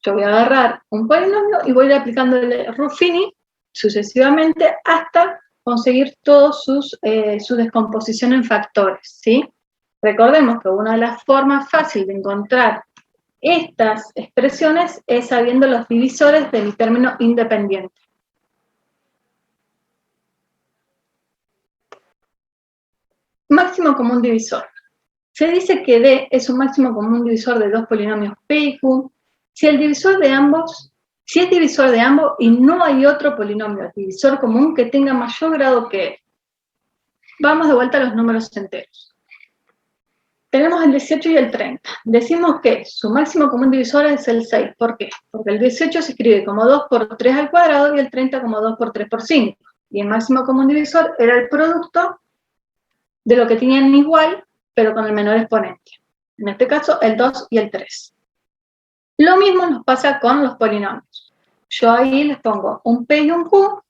Yo voy a agarrar un polinomio y voy a ir aplicando el Ruffini sucesivamente hasta conseguir todos su descomposición en factores, ¿sí? Recordemos que una de las formas fáciles de encontrar estas expresiones es sabiendo los divisores de mi término independiente. Máximo común divisor. Se dice que D es un máximo común divisor de dos polinomios P y Q si es divisor de ambos y no hay otro polinomio divisor común que tenga mayor grado que él. Vamos de vuelta a los números enteros. Tenemos el 18 y el 30. Decimos que su máximo común divisor es el 6. ¿Por qué? Porque el 18 se escribe como 2 por 3 al cuadrado y el 30 como 2 por 3 por 5. Y el máximo común divisor era el producto de lo que tenían igual, pero con el menor exponente. En este caso, el 2 y el 3. Lo mismo nos pasa con los polinomios. Yo ahí les pongo un P y un Q.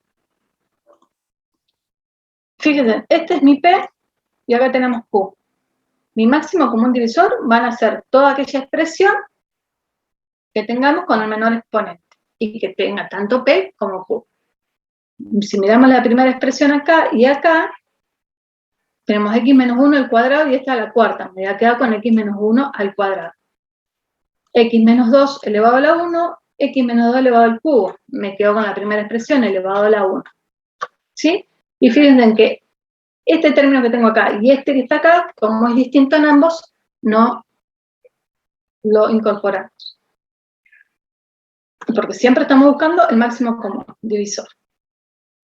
Fíjense, este es mi P y acá tenemos Q. Mi máximo común divisor van a ser toda aquella expresión que tengamos con el menor exponente y que tenga tanto P como Q. Si miramos la primera expresión acá y acá, tenemos x menos 1 al cuadrado y esta es la cuarta. Me voy a quedar con x menos 1 al cuadrado. X menos 2 elevado a la 1, x menos 2 elevado al cubo. Me quedo con la primera expresión elevado a la 1. ¿Sí? Y fíjense en que este término que tengo acá y este que está acá, como es distinto en ambos, no lo incorporamos. Porque siempre estamos buscando el máximo común divisor.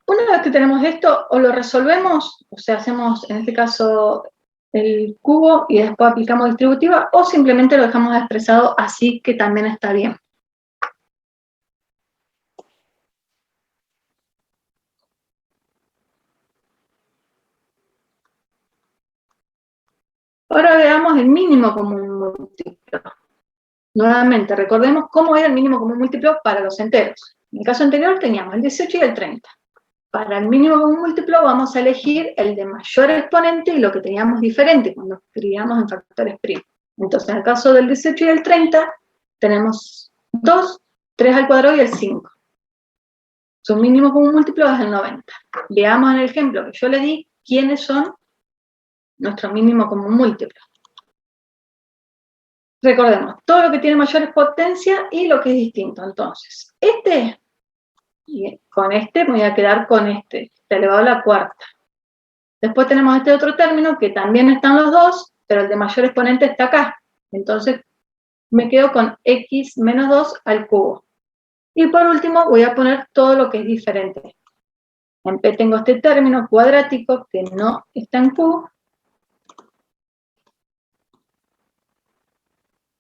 Una vez que tenemos esto, o lo resolvemos, o sea, hacemos en este caso el cubo y después aplicamos distributiva, o simplemente lo dejamos expresado así, que también está bien. Ahora veamos el mínimo común múltiplo. Nuevamente, recordemos cómo era el mínimo común múltiplo para los enteros. En el caso anterior teníamos el 18 y el 30. Para el mínimo común múltiplo vamos a elegir el de mayor exponente y lo que teníamos diferente cuando escribíamos en factores primos. Entonces, en el caso del 18 y el 30, tenemos 2, 3 al cuadrado y el 5. Su mínimo común múltiplo es el 90. Veamos en el ejemplo que yo le di quiénes son nuestro mínimo común múltiplo. Recordemos, todo lo que tiene mayor potencia y lo que es distinto. Entonces, y con este me voy a quedar con este, elevado a la cuarta. Después tenemos este otro término que también están los dos, pero el de mayor exponente está acá. Entonces, me quedo con x menos 2 al cubo. Y por último, voy a poner todo lo que es diferente. En P tengo este término cuadrático que no está en Q.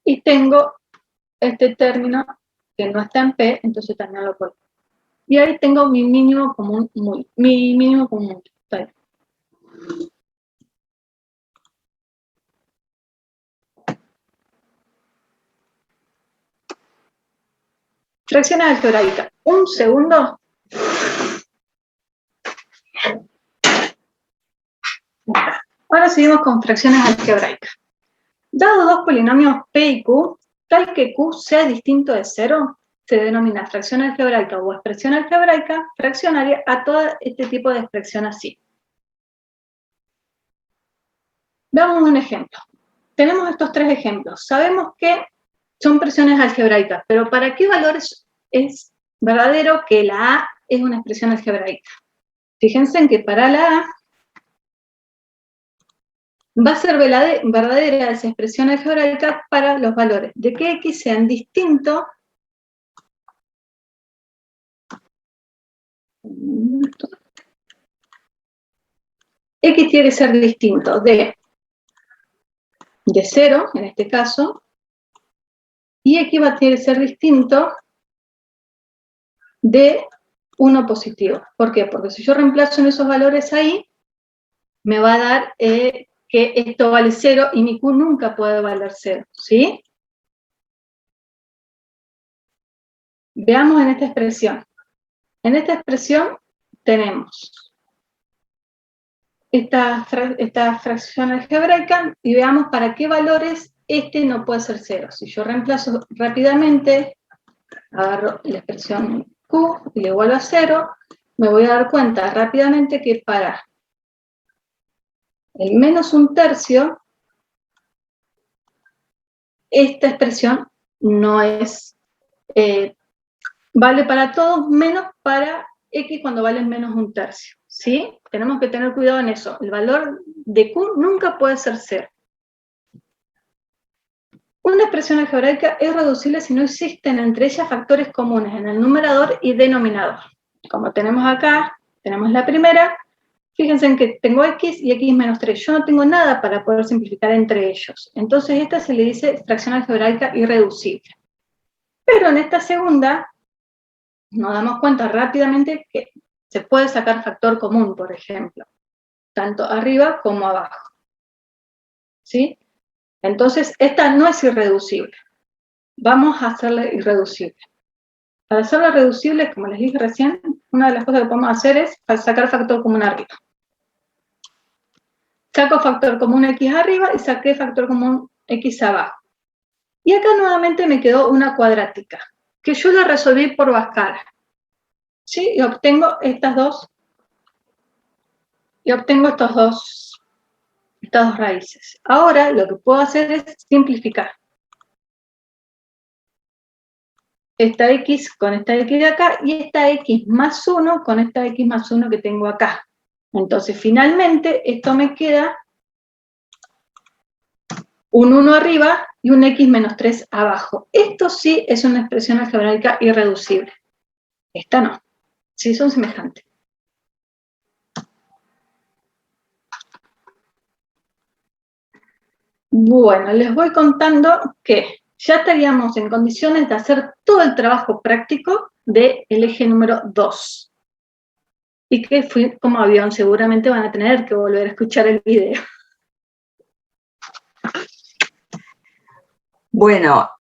Y tengo este término que no está en P, entonces también lo pongo. Y ahí tengo mi mínimo común múltiplo. Fracciones algebraicas. Un segundo. Ahora seguimos con fracciones algebraicas. Dado dos polinomios P y Q, tal que Q sea distinto de 0, se denomina fracción algebraica o expresión algebraica fraccionaria a todo este tipo de expresión así. Veamos un ejemplo. Tenemos estos tres ejemplos. Sabemos que son expresiones algebraicas, pero ¿para qué valores es verdadero que la A es una expresión algebraica? Fíjense en que para la A va a ser verdadera esa expresión algebraica para los valores de que X sean distintos X tiene que ser distinto de 0, en este caso, y X va a tener que ser distinto de 1 positivo. ¿Por qué? Porque si yo reemplazo en esos valores ahí, me va a dar que esto vale 0 y mi Q nunca puede valer 0, ¿sí? Veamos en esta expresión. En esta expresión tenemos esta fracción algebraica y veamos para qué valores este no puede ser 0. Si yo reemplazo rápidamente, agarro la expresión Q y le igualo a 0, me voy a dar cuenta rápidamente que para el menos 1/3, esta expresión no es, vale para todos menos para X cuando vale menos 1/3, ¿sí? Tenemos que tener cuidado en eso. El valor de Q nunca puede ser 0. Una expresión algebraica es reducible si no existen entre ellas factores comunes en el numerador y denominador. Como tenemos acá, tenemos la primera, fíjense en que tengo X y X menos 3. Yo no tengo nada para poder simplificar entre ellos. Entonces esta se le dice fracción algebraica irreducible. Pero en esta segunda, nos damos cuenta rápidamente que se puede sacar factor común, por ejemplo, tanto arriba como abajo. ¿Sí? Entonces, esta no es irreducible. Vamos a hacerla irreducible. Para hacerla reducible, como les dije recién, una de las cosas que podemos hacer es sacar factor común arriba. Saco factor común X arriba y saqué factor común X abajo. Y acá nuevamente me quedó una cuadrática, que yo la resolví por Bhaskara. ¿Sí? Y obtengo estas dos raíces. Ahora lo que puedo hacer es simplificar. Esta X con esta X de acá y esta X más 1 con esta X más 1 que tengo acá. Entonces finalmente esto me queda un 1 arriba y un X menos 3 abajo. Esto sí es una expresión algebraica irreducible. Esta no. Sí son semejantes. Bueno, les voy contando que ya estaríamos en condiciones de hacer todo el trabajo práctico del eje número 2. Y que fui como avión, seguramente van a tener que volver a escuchar el video. Bueno,